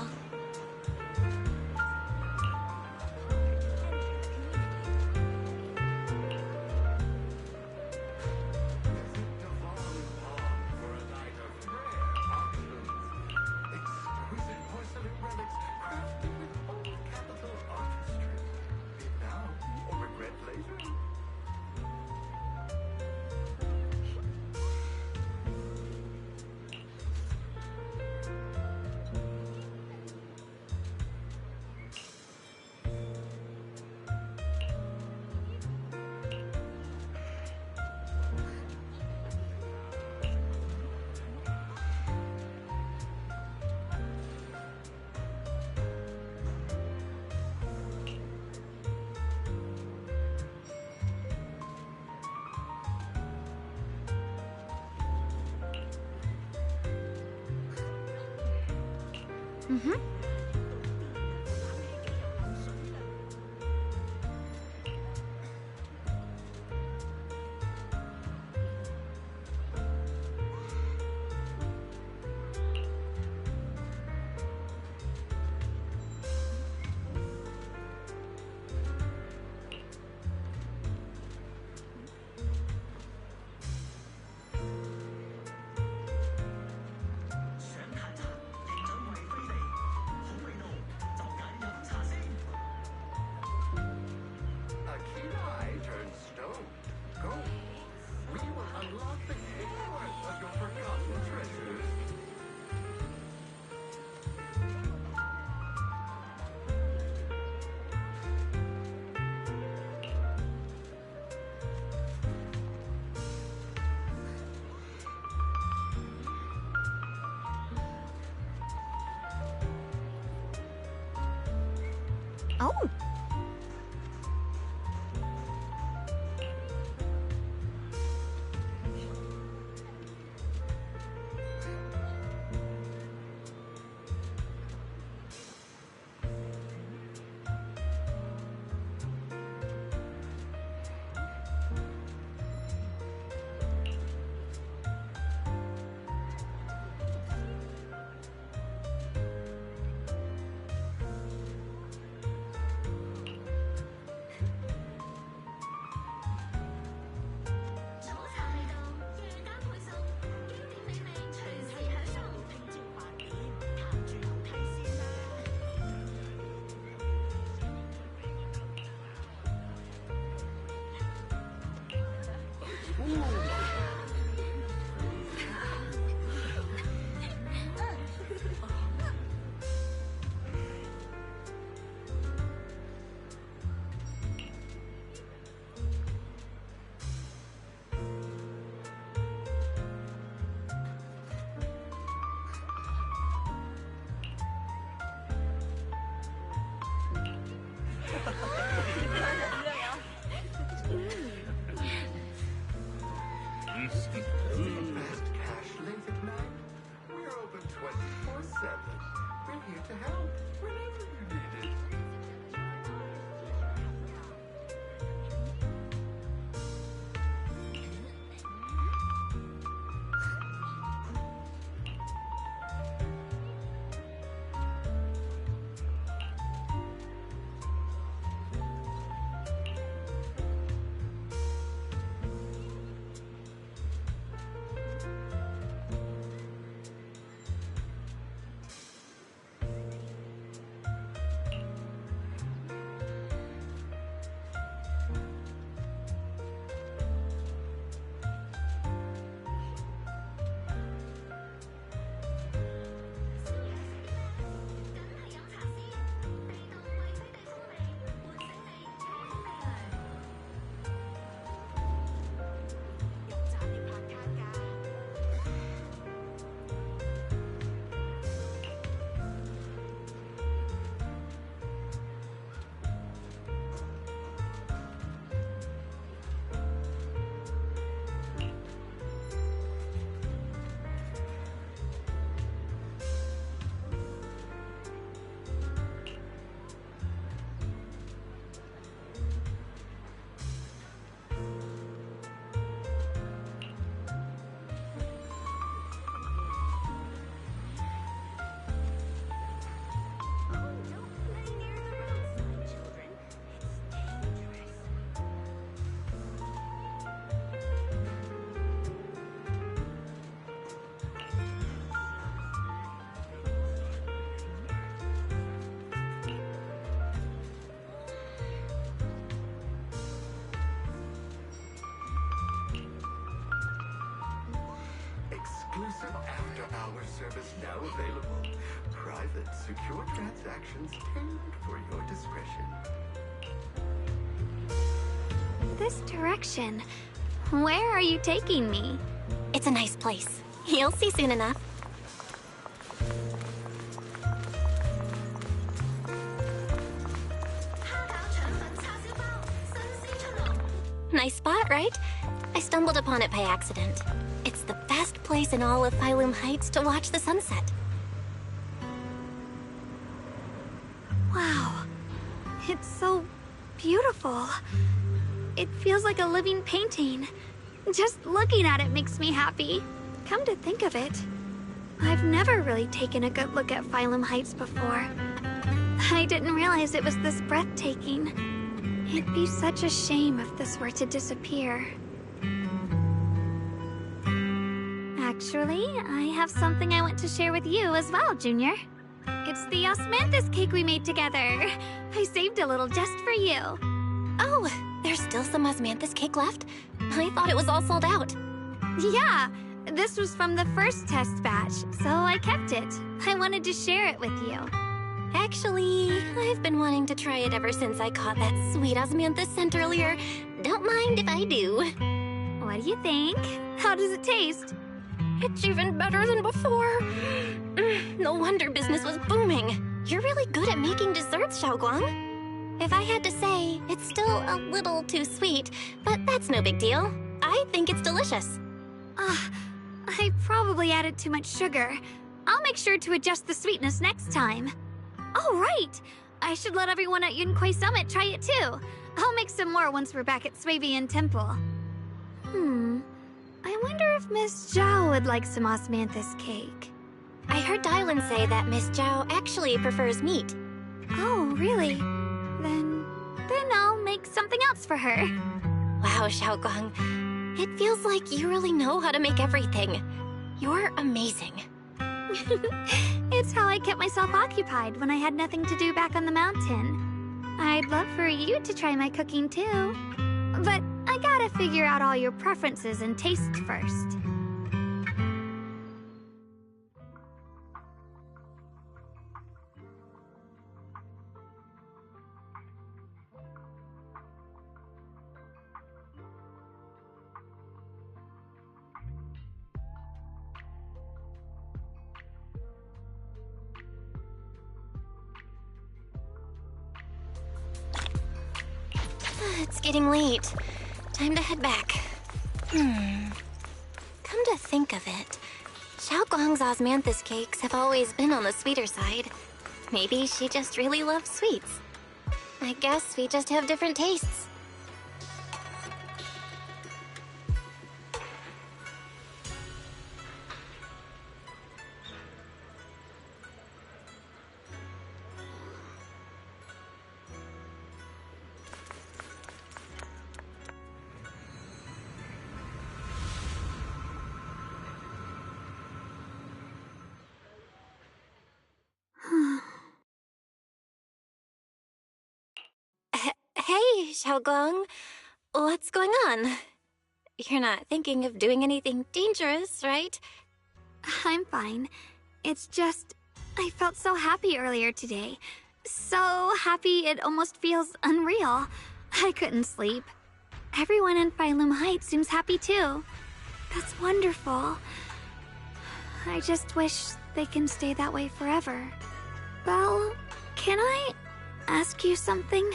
Mm-hmm. Oh. Fast cash late at night. We're open 24/7. We're here to help whenever you need it. Exclusive after-hour service now available. Private, secure transactions tailored for your discretion. This direction. Where are you taking me? It's a nice place. You'll see soon enough. Nice spot, right? I stumbled upon it by accident. It's the best place in all of Phylum Heights to watch the sunset. Wow. It's so beautiful. It feels like a living painting. Just looking at it makes me happy. Come to think of it, I've never really taken a good look at Phylum Heights before. I didn't realize it was this breathtaking. It'd be such a shame if this were to disappear. Actually, I have something I want to share with you as well, Junior. It's the osmanthus cake we made together. I saved a little just for you. Oh, there's still some osmanthus cake left? I thought it was all sold out. Yeah, this was from the first test batch, so I kept it. I wanted to share it with you. Actually, I've been wanting to try it ever since I caught that sweet osmanthus scent earlier. Don't mind if I do. What do you think? How does it taste? It's even better than before. No wonder business was booming. You're really good at making desserts, Xiaoguang. If I had to say, it's still a little too sweet, but that's no big deal. I think it's delicious. I probably added too much sugar. I'll make sure to adjust the sweetness next time. Oh, right! I should let everyone at Yunquay Summit try it too. I'll make some more once we're back at Swabian Temple. I wonder if Miss Zhao would like some osmanthus cake. I heard Dylan say that Miss Zhao actually prefers meat. Oh, really? Then I'll make something else for her. Wow, Xiaoguang. It feels like you really know how to make everything. You're amazing. It's how I kept myself occupied when I had nothing to do back on the mountain. I'd love for you to try my cooking too. But I gotta figure out all your preferences and tastes first. It's getting late. Time to head back. Come to think of it, Xiaoguang's osmanthus cakes have always been on the sweeter side. Maybe she just really loves sweets. I guess we just have different tastes. Hey, Xiaoguang. What's going on? You're not thinking of doing anything dangerous, right? I'm fine. It's just, I felt so happy earlier today. So happy it almost feels unreal. I couldn't sleep. Everyone in Phylum Heights seems happy too. That's wonderful. I just wish they can stay that way forever. Belle, can I ask you something?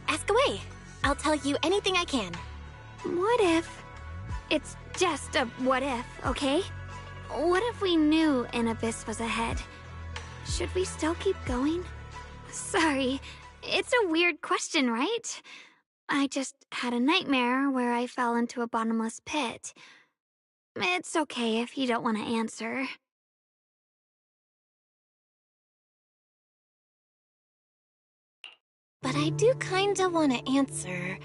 Ask away. I'll tell you anything I can. What if... It's just a what if, okay? What if we knew an abyss was ahead? Should we still keep going? Sorry, it's a weird question, right? I just had a nightmare where I fell into a bottomless pit. It's okay if you don't want to answer. But I do kinda want to answer.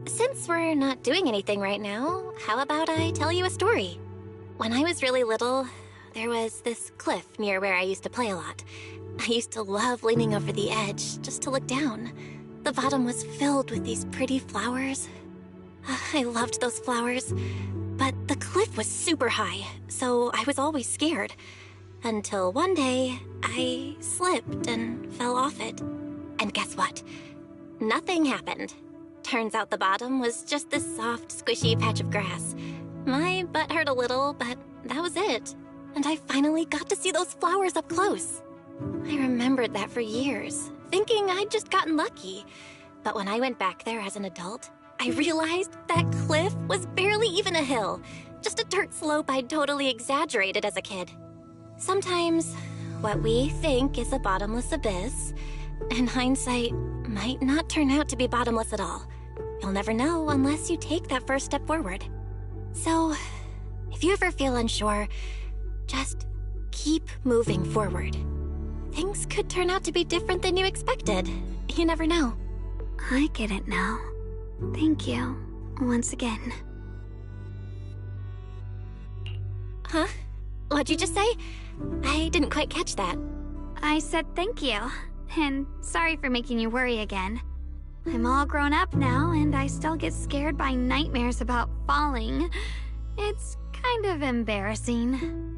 Since we're not doing anything right now, how about I tell you a story? When I was really little, there was this cliff near where I used to play a lot. I used to love leaning over the edge just to look down. The bottom was filled with these pretty flowers. I loved those flowers. But the cliff was super high, so I was always scared. Until one day, I slipped and fell off it. And guess what? Nothing happened. Turns out the bottom was just this soft, squishy patch of grass. My butt hurt a little, but that was it. And I finally got to see those flowers up close. I remembered that for years, thinking I'd just gotten lucky. But when I went back there as an adult, I realized that cliff was barely even a hill, just a dirt slope I'd totally exaggerated as a kid. Sometimes, what we think is a bottomless abyss, in hindsight, might not turn out to be bottomless at all. You'll never know unless you take that first step forward. So, if you ever feel unsure, just keep moving forward. Things could turn out to be different than you expected. You never know. I get it now. Thank you, once again. Huh? What'd you just say? I didn't quite catch that. I said thank you, and sorry for making you worry again. I'm all grown up now, and I still get scared by nightmares about falling. It's kind of embarrassing.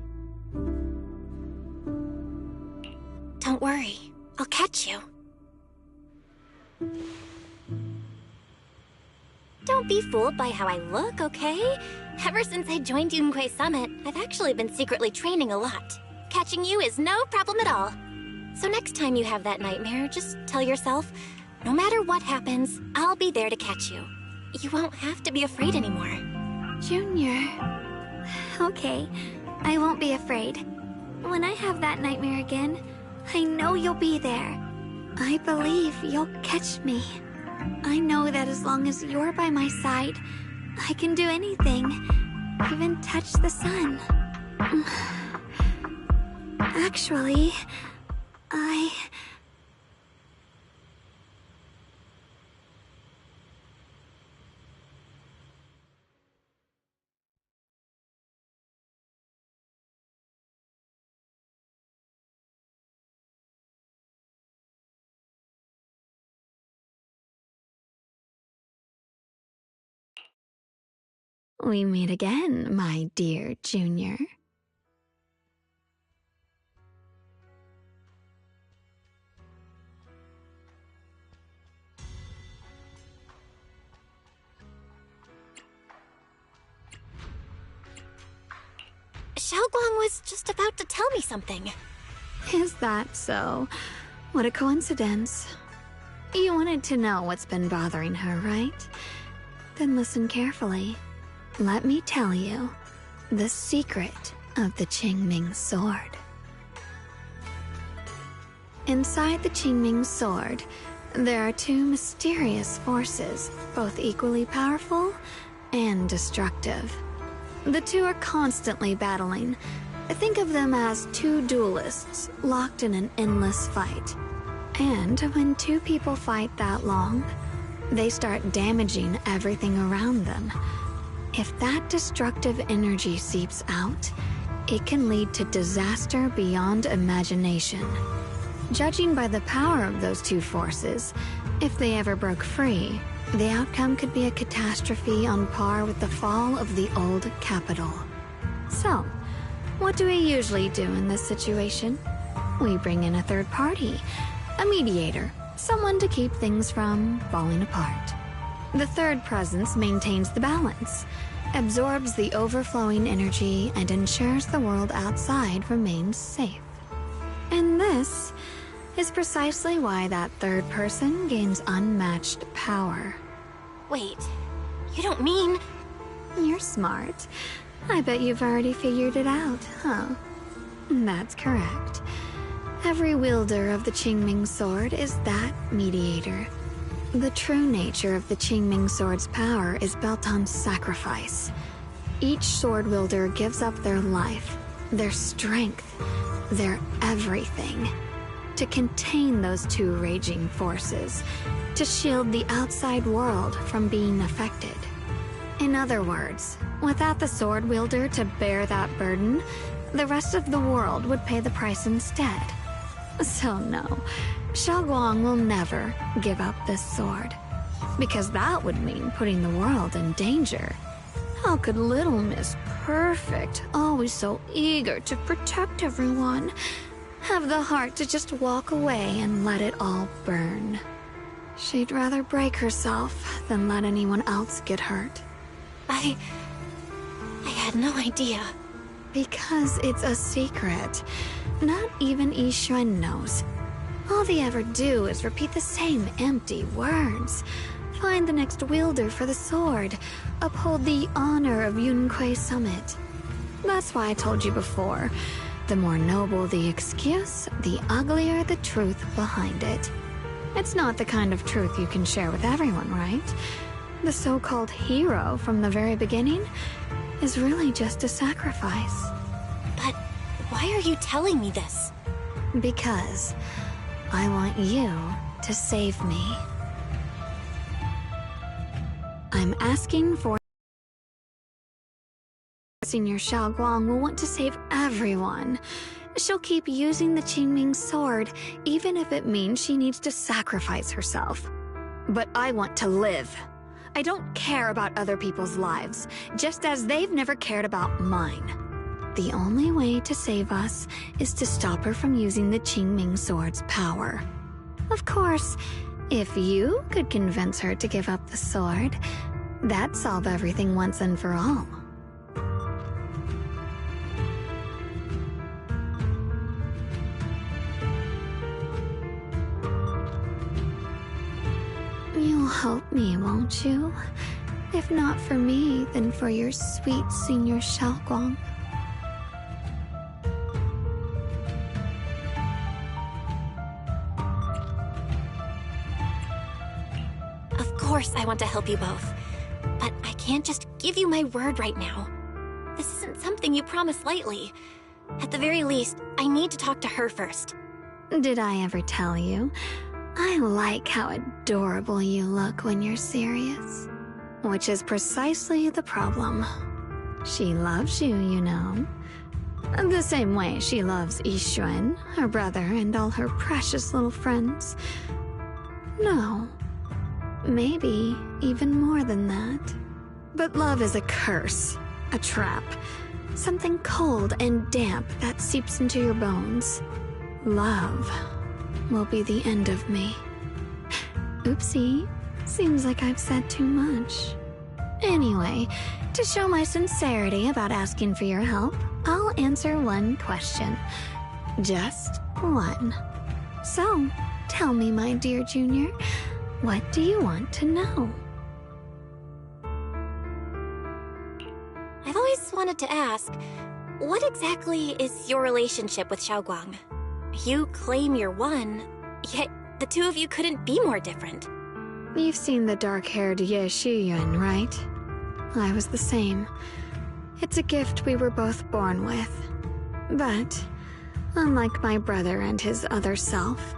Don't worry, I'll catch you. Don't be fooled by how I look, okay? Ever since I joined Yunquei Summit, I've actually been secretly training a lot. Catching you is no problem at all. So next time you have that nightmare, just tell yourself, no matter what happens, I'll be there to catch you. You won't have to be afraid anymore. Junior... Okay, I won't be afraid. When I have that nightmare again, I know you'll be there. I believe you'll catch me. I know that as long as you're by my side, I can do anything, even touch the sun. Actually, We meet again, my dear Junior. Xiaoguang was just about to tell me something. Is that so? What a coincidence. You wanted to know what's been bothering her, right? Then listen carefully. Let me tell you the secret of the Qingming sword. Inside the Qingming sword, there are two mysterious forces, both equally powerful and destructive. The two are constantly battling. Think of them as two duelists locked in an endless fight. And when two people fight that long, they start damaging everything around them. If that destructive energy seeps out, it can lead to disaster beyond imagination. Judging by the power of those two forces, if they ever broke free, the outcome could be a catastrophe on par with the fall of the old capital. So, what do we usually do in this situation? We bring in a third party, a mediator, someone to keep things from falling apart. The third presence maintains the balance, absorbs the overflowing energy, and ensures the world outside remains safe. And this is precisely why that third person gains unmatched power. Wait, you don't mean... You're smart. I bet you've already figured it out, huh? That's correct. Every wielder of the Qingming sword is that mediator. The true nature of the Qingming sword's power is built on sacrifice. Each sword wielder gives up their life, their strength, their everything, to contain those two raging forces, to shield the outside world from being affected. In other words, without the sword wielder to bear that burden, the rest of the world would pay the price instead. So no, Xiaoguang will never give up this sword, because that would mean putting the world in danger. How could little Miss Perfect, always so eager to protect everyone, have the heart to just walk away and let it all burn? She'd rather break herself than let anyone else get hurt. I had no idea. Because it's a secret. Not even Ye Shiyuan knows. All they ever do is repeat the same empty words. Find the next wielder for the sword. Uphold the honor of Yunquei Summit. That's why I told you before. The more noble the excuse, the uglier the truth behind it. It's not the kind of truth you can share with everyone, right? The so-called hero from the very beginning is really just a sacrifice. But why are you telling me this? Because I want you to save me. I'm asking for... Senior Xiaoguang will want to save everyone. She'll keep using the Qingming sword, even if it means she needs to sacrifice herself. But I want to live. I don't care about other people's lives, just as they've never cared about mine. The only way to save us is to stop her from using the Qingming sword's power. Of course, if you could convince her to give up the sword, that'd solve everything once and for all. You'll help me, won't you? If not for me, then for your sweet Senior Xiaoguang. Of course I want to help you both, but I can't just give you my word right now. This isn't something you promise lightly. At the very least, I need to talk to her first. Did I ever tell you? I like how adorable you look when you're serious. Which is precisely the problem. She loves you, you know. The same way she loves Ye Shiyuan, her brother, and all her precious little friends. No. Maybe even more than that. But love is a curse, a trap. Something cold and damp that seeps into your bones. Love will be the end of me. Oopsie. Seems like I've said too much. Anyway, to show my sincerity about asking for your help, I'll I'll answer one question. Just one. So, tell me, my dear Junior, what do you want to know? I've always wanted to ask, what exactly is your relationship with Xiaoguang? You claim you're one, yet the two of you couldn't be more different. You've seen the dark-haired Ye Shiyuan, right? I was the same. It's a gift we were both born with. But, unlike my brother and his other self,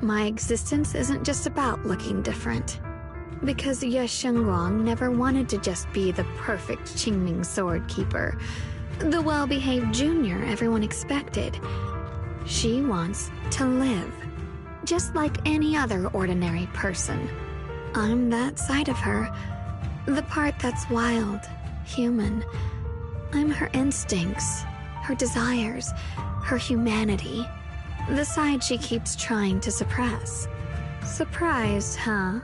my existence isn't just about looking different. Because Ye Shunguang never wanted to just be the perfect Qingming sword keeper, the well-behaved junior everyone expected. She wants to live, just like any other ordinary person. I'm that side of her, the part that's wild, human. I'm her instincts, her desires, her humanity, the side she keeps trying to suppress. Surprised, huh?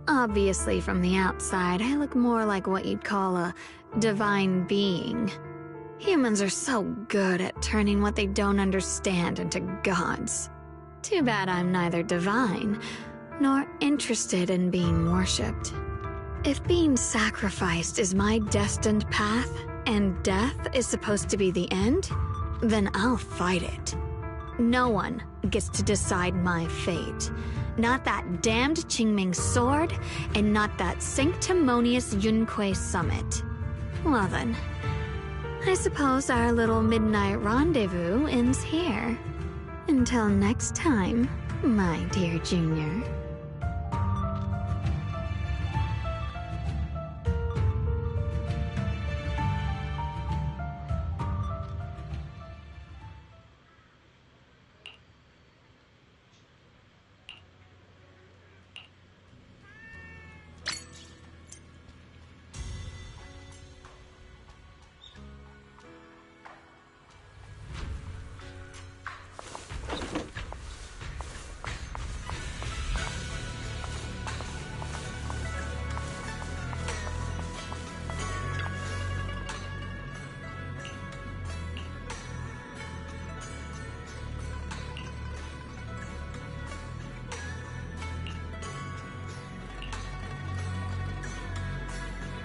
Obviously, from the outside, I look more like what you'd call a divine being. Humans are so good at turning what they don't understand into gods. Too bad I'm neither divine, nor interested in being worshipped. If being sacrificed is my destined path, and death is supposed to be the end, then I'll fight it. No one gets to decide my fate. Not that damned Qingming sword, and not that sanctimonious Yunque summit. Well then, I suppose our little midnight rendezvous ends here. Until next time, my dear Junior.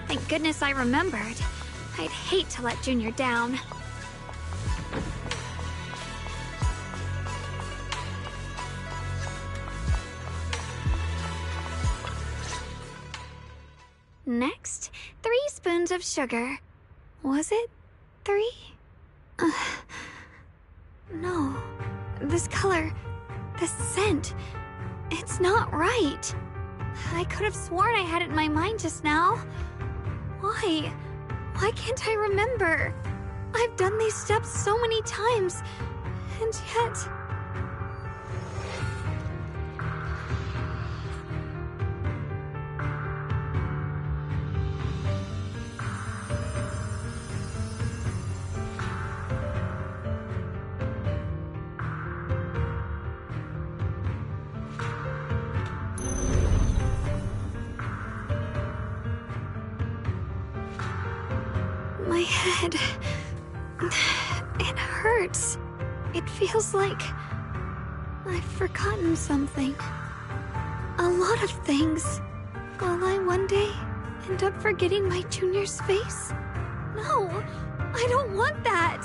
Thank goodness I remembered. I'd hate to let Junior down. Next, 3 spoons of sugar. Was it 3? No. This color, this scent, it's not right. I could have sworn I had it in my mind just now. Why? Why can't I remember? I've done these steps so many times, and yet... My head... it hurts. It feels like... I've forgotten something. A lot of things. Will I one day end up forgetting my junior's face? No! I don't want that!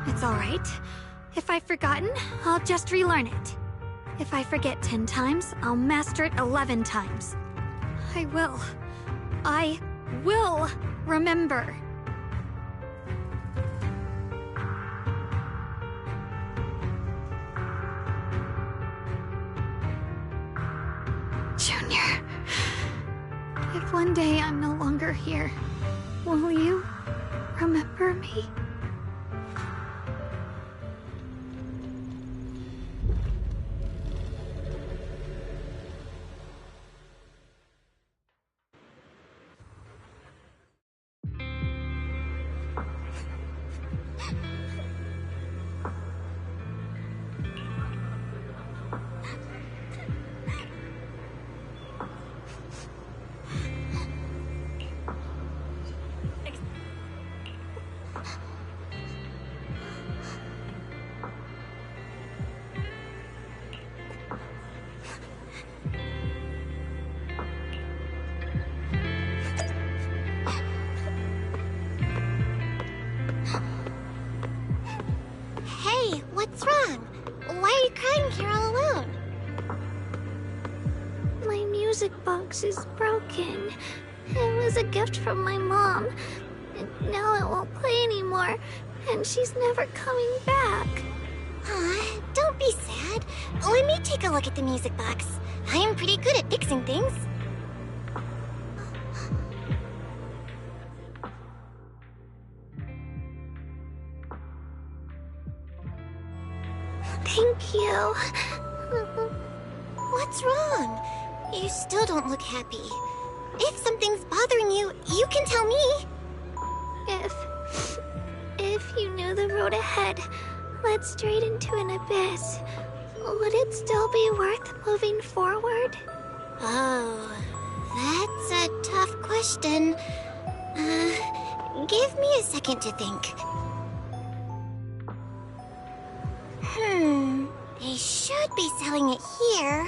It's alright. If I've forgotten, I'll just relearn it. If I forget 10 times, I'll master it 11 times. I will remember. Junior, if one day I'm no longer here, will you remember me? music box is broken. It was a gift from my mom. And now it won't play anymore, and she's never coming back. Don't be sad. Let me take a look at the music box. I am pretty good at fixing things. Thank you. What's wrong? You still don't look happy. If something's bothering you, you can tell me. If you knew the road ahead led straight into an abyss, would it still be worth moving forward? Oh, that's a tough question. Give me a second to think. They should be selling it here.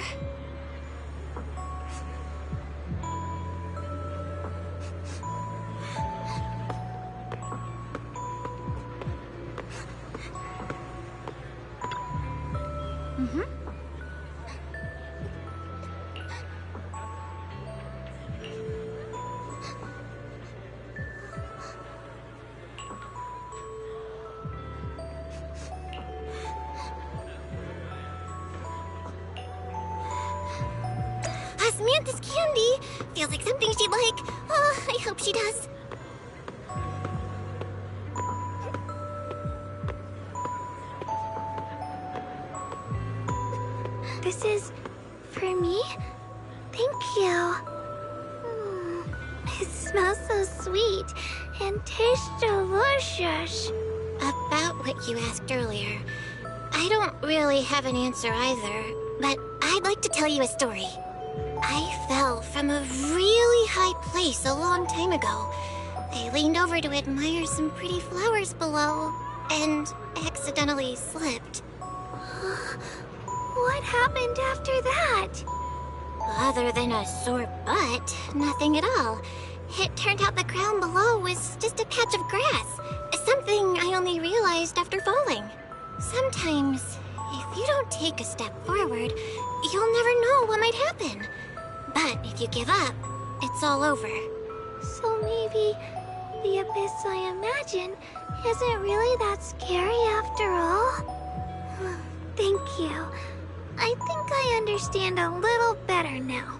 Samantha's candy feels like something she'd like. Oh, I hope she does. This is for me? Thank you. It smells so sweet and tastes delicious. About what you asked earlier, I don't really have an answer either, but I'd like to tell you a story. I fell from a really high place a long time ago. I leaned over to admire some pretty flowers below, and accidentally slipped. What happened after that? Other than a sore butt, nothing at all. It turned out the ground below was just a patch of grass, something I only realized after falling. Sometimes, if you don't take a step forward, you'll never know what might happen. But if you give up, it's all over. So maybe the abyss I imagine isn't really that scary after all? Thank you. I think I understand a little better now.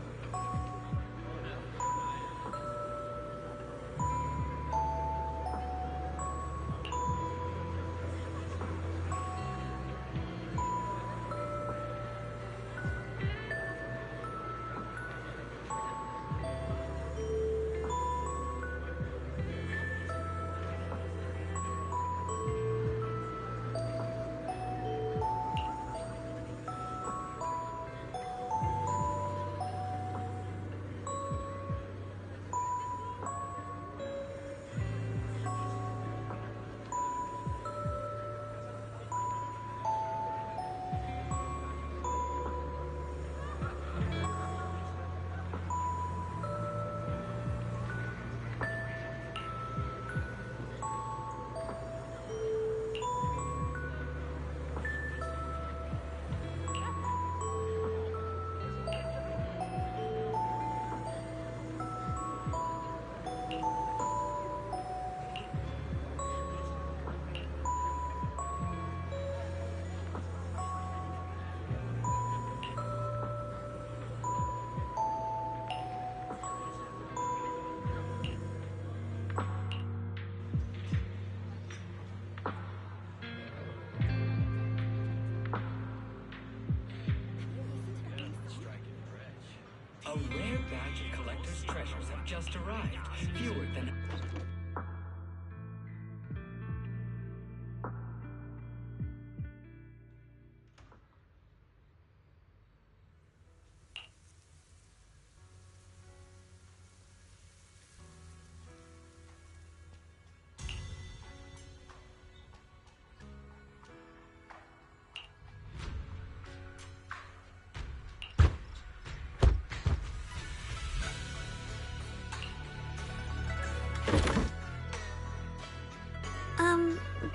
A rare batch of collector's treasures have just arrived. Fewer than...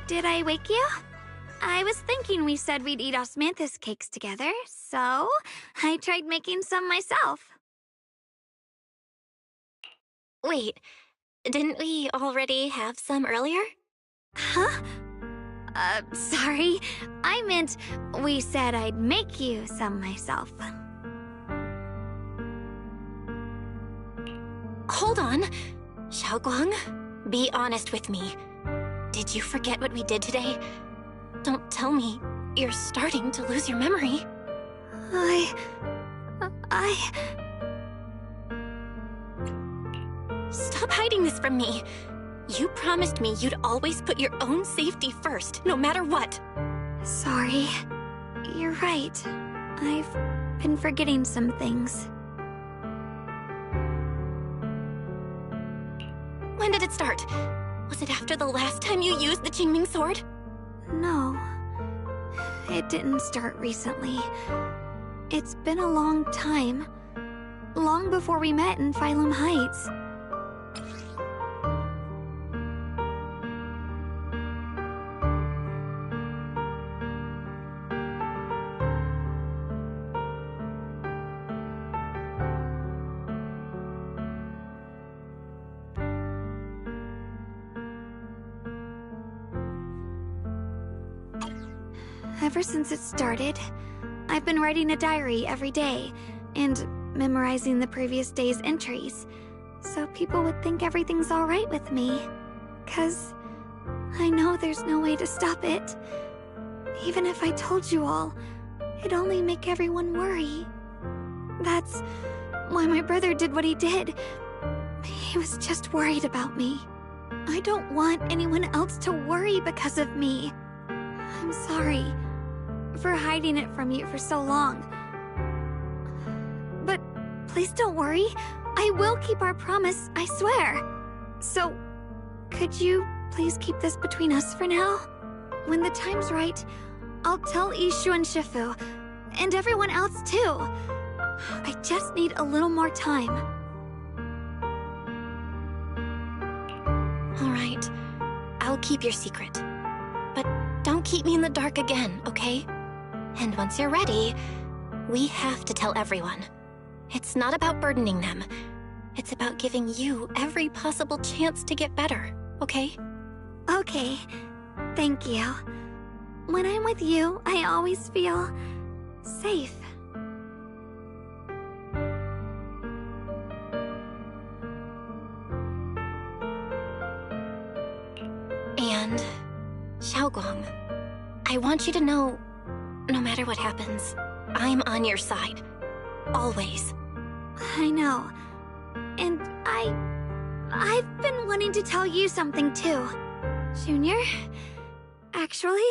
Did I wake you? I was thinking we said we'd eat osmanthus cakes together, so I tried making some myself. Wait, didn't we already have some earlier? Huh? Sorry. I meant we said I'd make you some myself. Hold on. Xiaoguang, be honest with me. Did you forget what we did today? Don't tell me you're starting to lose your memory. Stop hiding this from me. You promised me you'd always put your own safety first, no matter what. Sorry. You're right. I've been forgetting some things. When did it start? Was it after the last time you used the Qingming sword? No. It didn't start recently. It's been a long time. Long before we met in Phylum Heights. Ever since it started, I've been writing a diary every day and memorizing the previous day's entries, so people would think everything's all right with me. 'Cause I know there's no way to stop it. Even if I told you all, it'd only make everyone worry. That's why my brother did what he did. He was just worried about me. I don't want anyone else to worry because of me. I'm sorry for hiding it from you for so long. But please don't worry. I will keep our promise, I swear. So, could you please keep this between us for now? When the time's right, I'll tell Ye Shiyuan Shifu, and everyone else too. I just need a little more time. All right, I'll keep your secret. But don't keep me in the dark again, okay? And once you're ready, we have to tell everyone. It's not about burdening them. It's about giving you every possible chance to get better, okay? Okay. Thank you. When I'm with you, I always feel safe. And Xiaoguang, I want you to know, no matter what happens, I'm on your side. Always. I know. And I've been wanting to tell you something too. Junior, actually,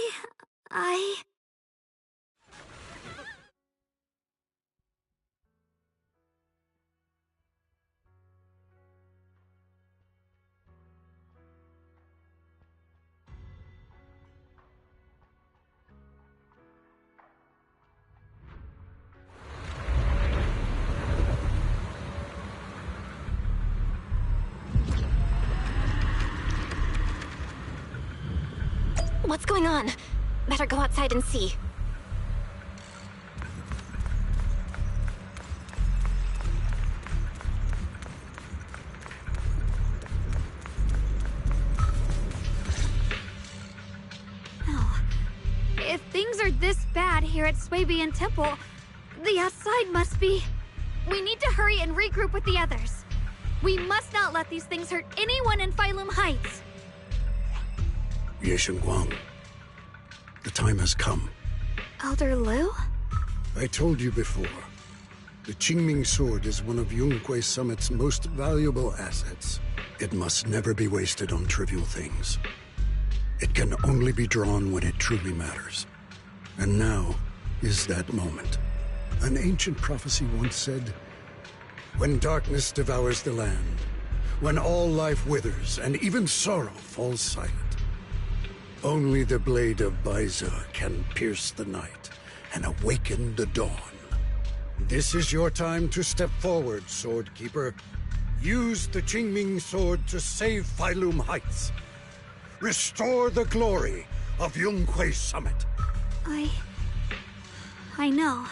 What's going on? Better go outside and see. if things are this bad here at Swabian Temple, the outside must be... We need to hurry and regroup with the others. We must not let these things hurt anyone in Phylum Heights. Ye Shunguang, the time has come. Elder Liu? I told you before. The Qingming sword is one of Yunquei Summit's most valuable assets. It must never be wasted on trivial things. It can only be drawn when it truly matters. And now is that moment. An ancient prophecy once said, "When darkness devours the land, when all life withers and even sorrow falls silent, only the blade of Baiza can pierce the night and awaken the dawn." This is your time to step forward, Sword Keeper. Use the Qingming sword to save Phylum Heights. Restore the glory of Yunquei Summit. I know.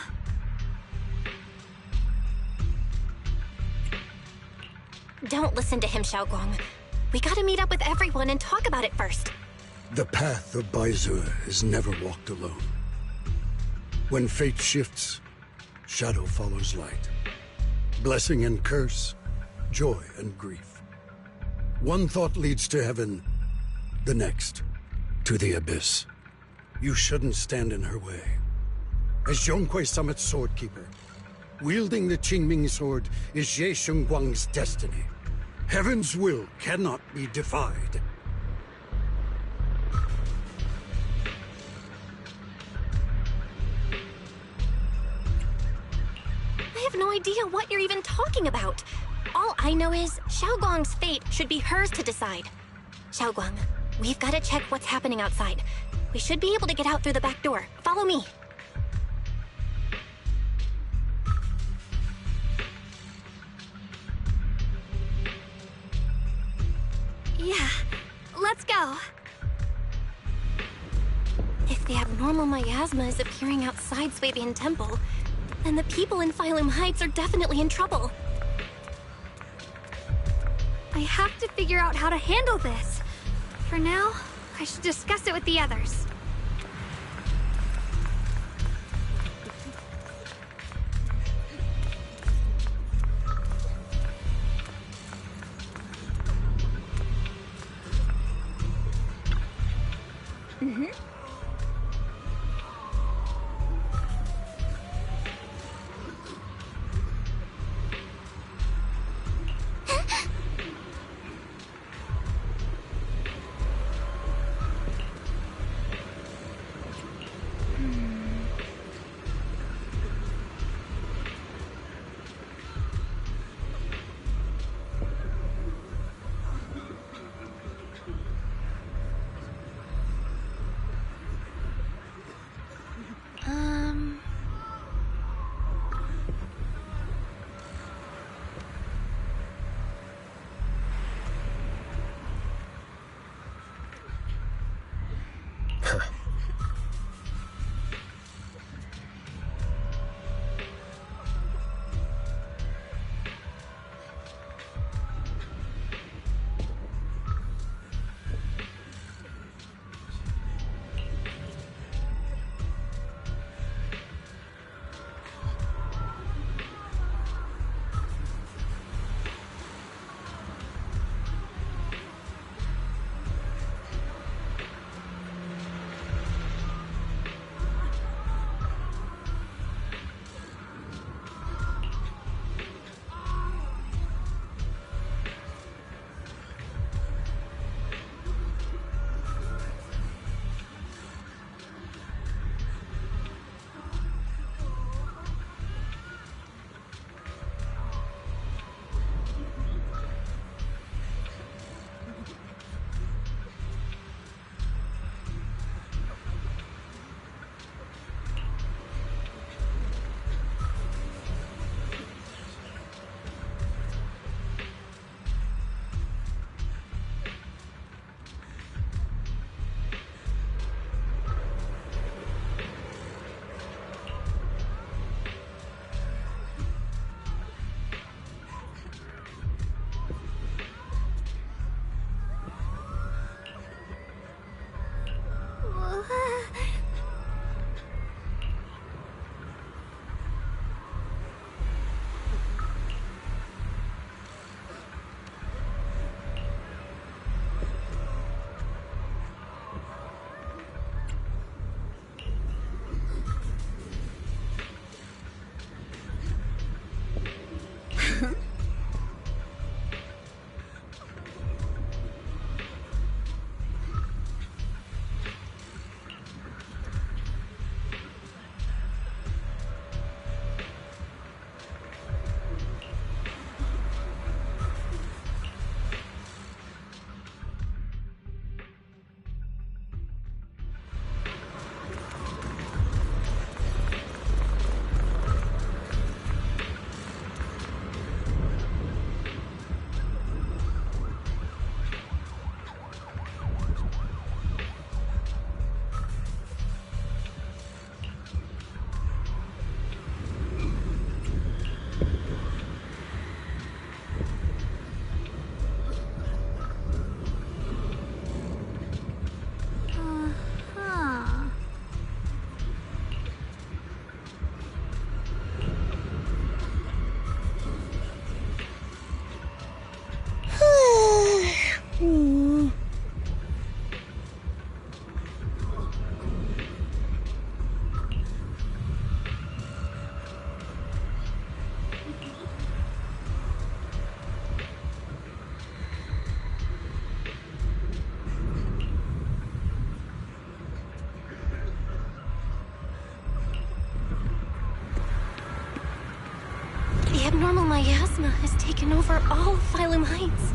Don't listen to him, Xiaoguang. We gotta meet up with everyone and talk about it first. The path of Baizu is never walked alone. When fate shifts, shadow follows light. Blessing and curse, joy and grief. One thought leads to heaven, the next to the abyss. You shouldn't stand in her way. As Zhonghui Summit's sword keeper, wielding the Qingming sword is Ye Shunguang's destiny. Heaven's will cannot be defied. I have no idea what you're even talking about. All I know is Xiaoguang's fate should be hers to decide. Xiaoguang, we've got to check what's happening outside. We should be able to get out through the back door. Follow me. Yeah, let's go. If the abnormal miasma is appearing outside Swabian Temple, then the people in Phylum Heights are definitely in trouble. I have to figure out how to handle this. For now, I should discuss it with the others. miasma has taken over all of Phylum Heights.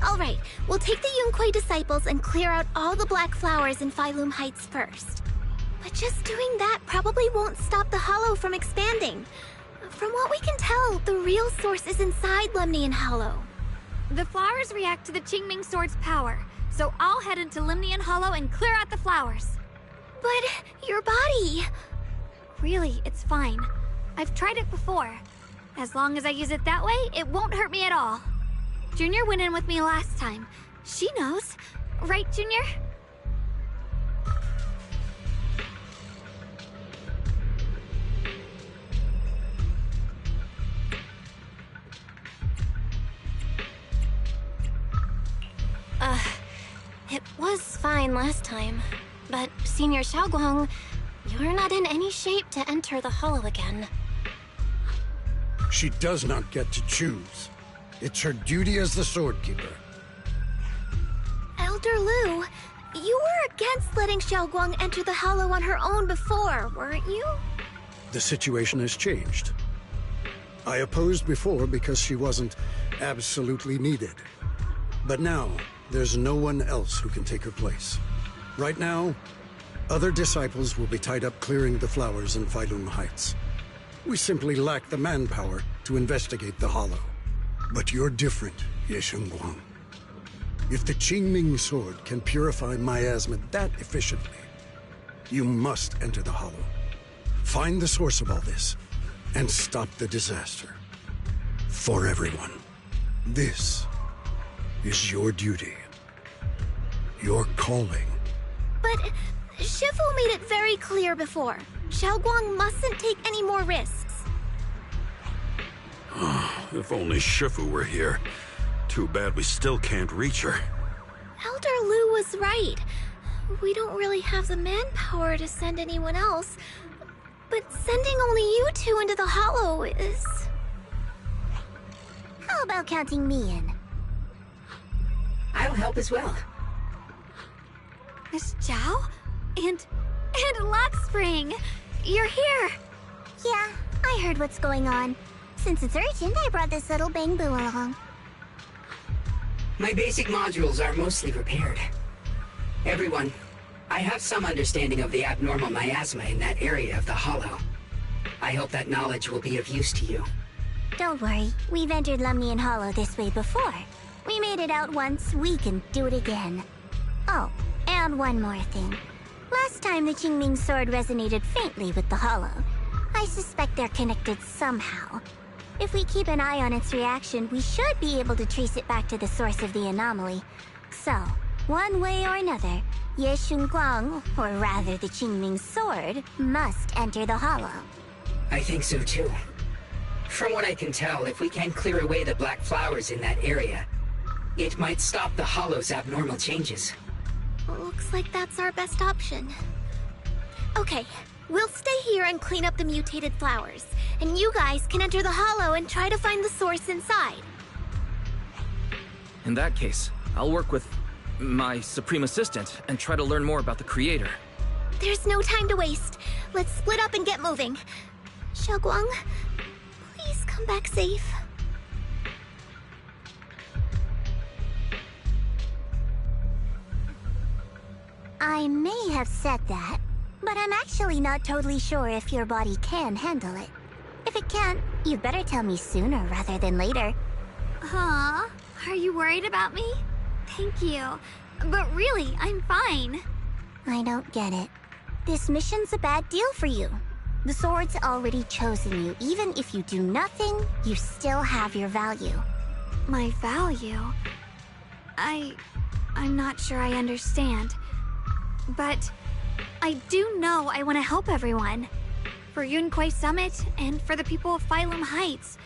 Alright, we'll take the Yunquei disciples and clear out all the black flowers in Phylum Heights first. But just doing that probably won't stop the Hollow from expanding. From what we can tell, the real source is inside Lemnian Hollow. The flowers react to the Qingming Sword's power, so I'll head into Lemnian Hollow and clear out the flowers. But your body... Really, it's fine. I've tried it before. As long as I use it that way, it won't hurt me at all. Junior went in with me last time. She knows. Right, Junior? It was fine last time. But, Senior Xiaoguang, you're not in any shape to enter the Hollow again. She does not get to choose. It's her duty as the Sword Keeper. Elder Lu, you were against letting Xiaoguang enter the Hollow on her own before, weren't you? The situation has changed. I opposed before because she wasn't absolutely needed. But now, there's no one else who can take her place. Right now, other disciples will be tied up clearing the flowers in Phylum Heights. We simply lack the manpower to investigate the Hollow. But you're different, Ye Shunguang. If the Qingming Sword can purify miasma that efficiently, you must enter the Hollow. Find the source of all this, and stop the disaster. For everyone. This is your duty. Your calling. But Shifu made it very clear before. Xiaoguang mustn't take any more risks. If only Shifu were here. Too bad we still can't reach her. Elder Lu was right. We don't really have the manpower to send anyone else. But sending only you two into the Hollow is... How about counting me in? I'll help as well. Miss Zhao? And Lockspring! You're here! Yeah, I heard what's going on. Since it's urgent, I brought this little bang-boo along. My basic modules are mostly repaired. Everyone, I have some understanding of the abnormal miasma in that area of the Hollow. I hope that knowledge will be of use to you. Don't worry, we've entered Lemnian Hollow this way before. We made it out once, we can do it again. Oh, and one more thing. Last time the Qingming Sword resonated faintly with the Hollow. I suspect they're connected somehow. If we keep an eye on its reaction, we should be able to trace it back to the source of the anomaly. So, one way or another, Ye Shunguang, or rather the Qingming Sword, must enter the Hollow. I think so too. From what I can tell, if we can clear away the black flowers in that area, it might stop the Hollow's abnormal changes. Looks like that's our best option. Okay, we'll stay here and clean up the mutated flowers, and you guys can enter the Hollow and try to find the source inside. In that case, I'll work with my Supreme Assistant and try to learn more about the Creator. There's no time to waste. Let's split up and get moving. Xiaoguang, please come back safe. I may have said that, but I'm actually not totally sure if your body can handle it. If it can't, you'd better tell me sooner rather than later. Huh? Are you worried about me? Thank you. But really, I'm fine. I don't get it. This mission's a bad deal for you. The sword's already chosen you. Even if you do nothing, you still have your value. My value? I'm not sure I understand. But I do know I want to help everyone. For Yunquei Summit and for the people of Phylum Heights.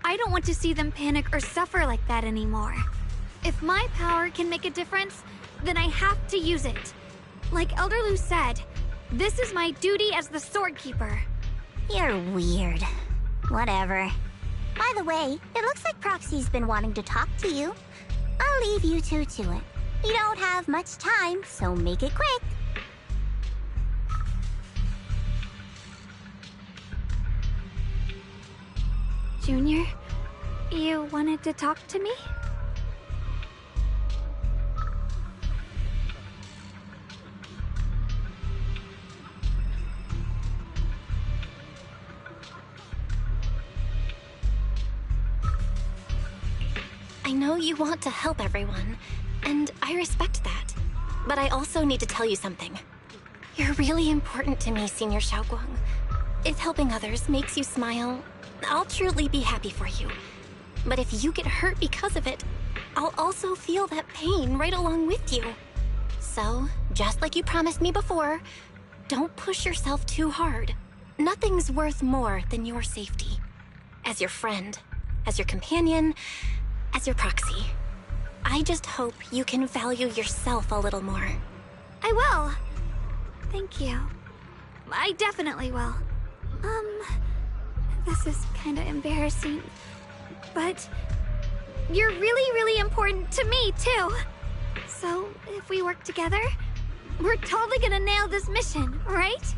I don't want to see them panic or suffer like that anymore. If my power can make a difference, then I have to use it. Like Elder Lu said, this is my duty as the Sword Keeper. You're weird. Whatever. By the way, it looks like Proxy's been wanting to talk to you. I'll leave you two to it. You don't have much time, so make it quick. Junior, you wanted to talk to me? know you want to help everyone, and I respect that. But I also need to tell you something. You're really important to me, Senior Xiaoguang. If helping others makes you smile, I'll truly be happy for you. But if you get hurt because of it, I'll also feel that pain right along with you. So, just like you promised me before, don't push yourself too hard. Nothing's worth more than your safety. As your friend, as your companion, as your proxy. I just hope you can value yourself a little more. I will. Thank you. I definitely will. This is kinda embarrassing, but you're really, really important to me, too. So, if we work together, we're totally gonna nail this mission, right?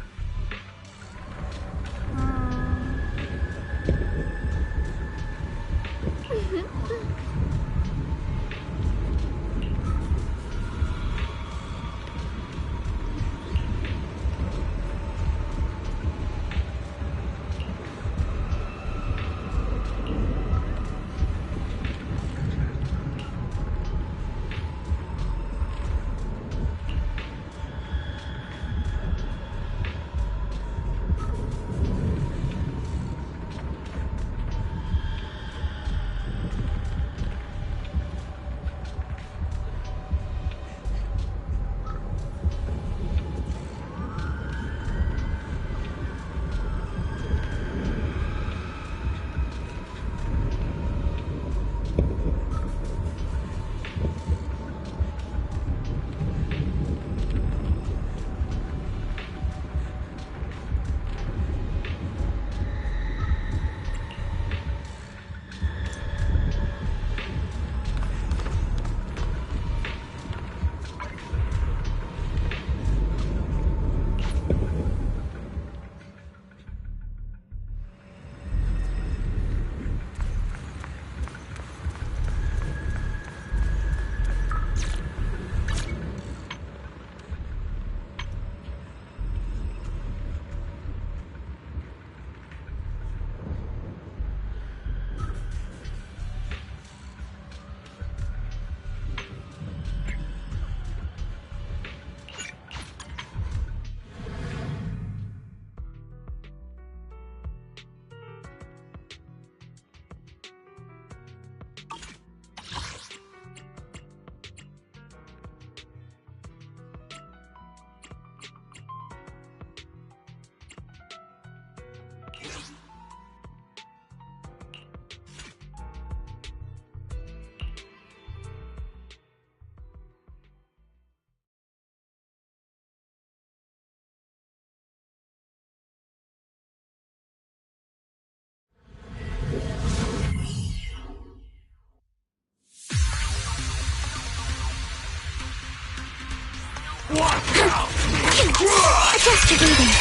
Adjust your breathing.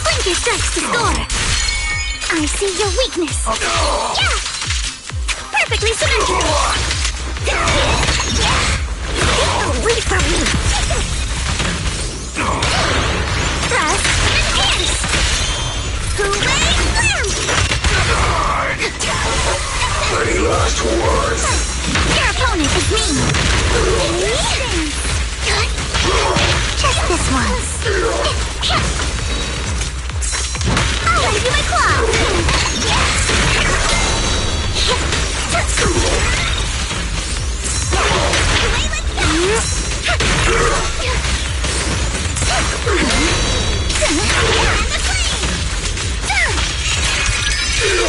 Blink your strikes to score. I see your weakness. Yeah! Perfectly symmetrical. Get away from me. Thrust and pierce. Hooray, slam! Any last words? Your opponent is me. Just this once. I'll raise you my claw.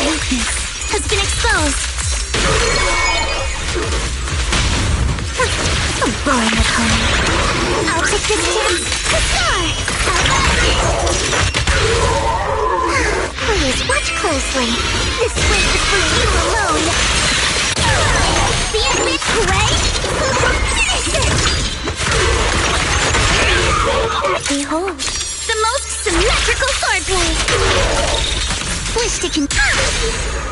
Weakness has been exposed. A boring opponent. I'll take this chance to start. Please watch closely. This win is for you alone. The enemy way. Finish it. Behold, the most symmetrical swordplay. Wish to continue.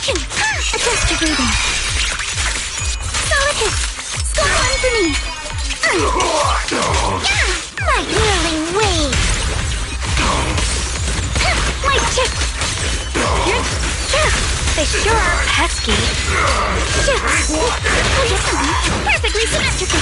Adjust your breathing. Solid hit. Score one for me. My whirling wave. Light chip. They sure are pesky. Perfectly symmetrical.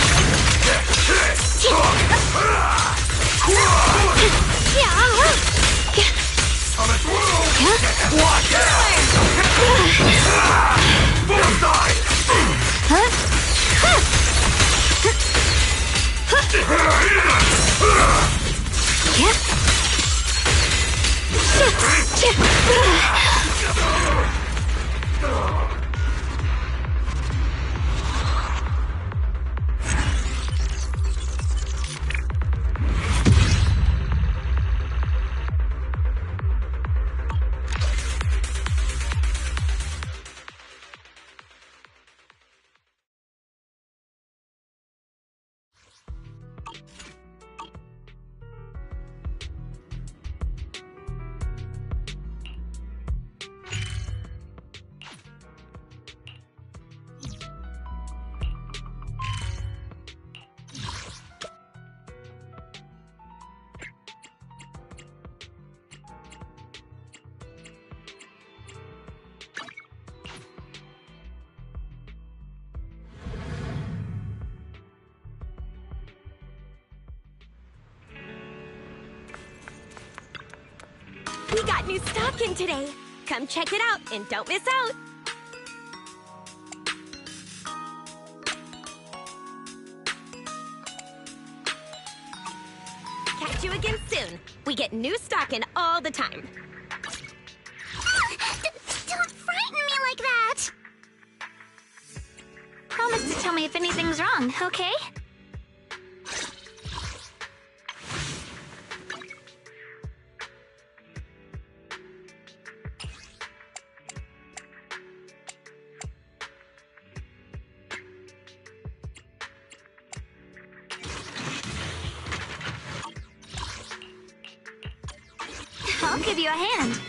We got new stock in today. Come check it out and don't miss out. Catch you again soon. We get new stock in all the time. Don't frighten me like that! Promise to tell me if anything's wrong, okay? I'll give you a hand.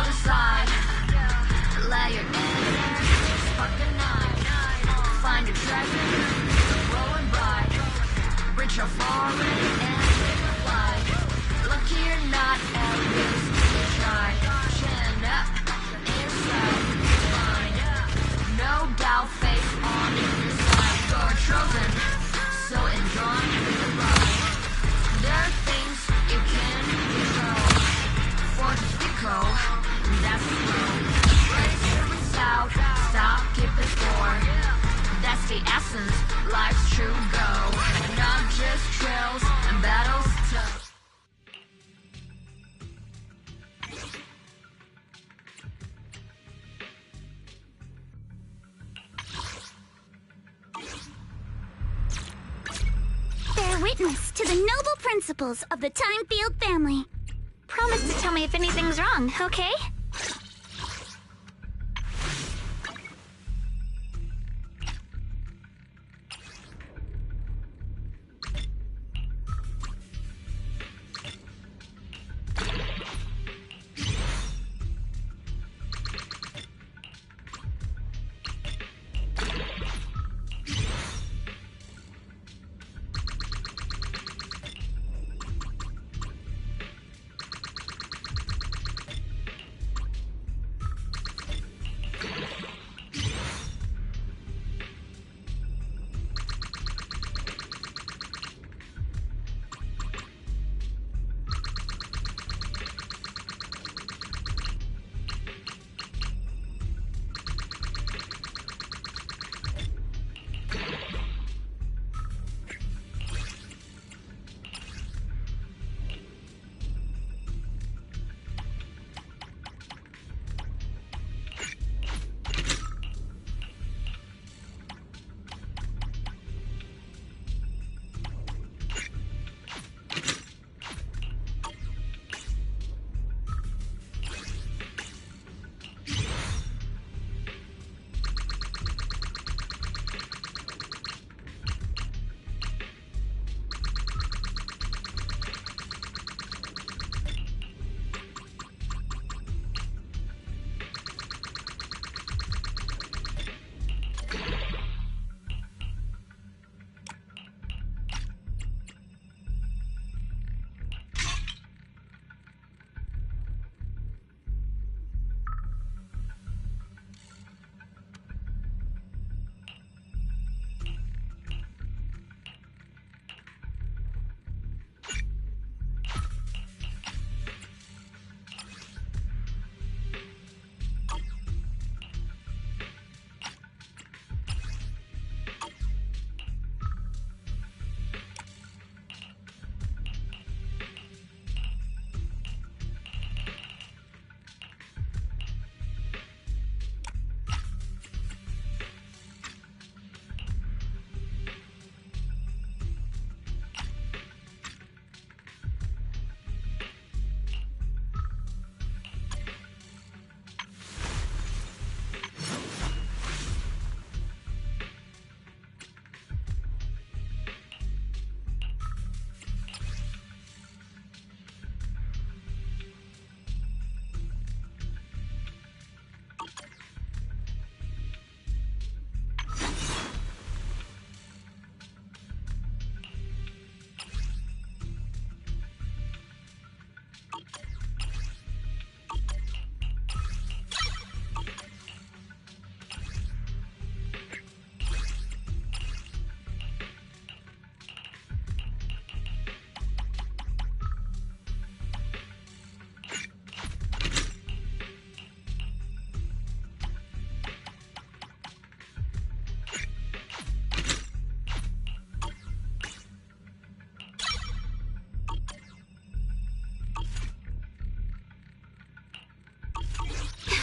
decide. Let your inner spark the night. Find a treasure, glowing bright. Reach your forehead and take a flight. Lucky or not, at least you try. Chin up, inside, find. No doubt, face on your side. You're chosen, so enjoy the ride. There are things you can control. Forces echo, that's the rule. Raise your resolve, stop, keep it score. That's the essence, life's true goal. Not just trails and battles tough. Bear witness to the noble principles of the Time-Field family. Promise to tell me if anything's wrong, okay?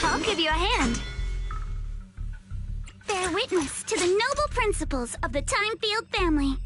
I'll give you a hand. Bear witness to the noble principles of the Time-Field family.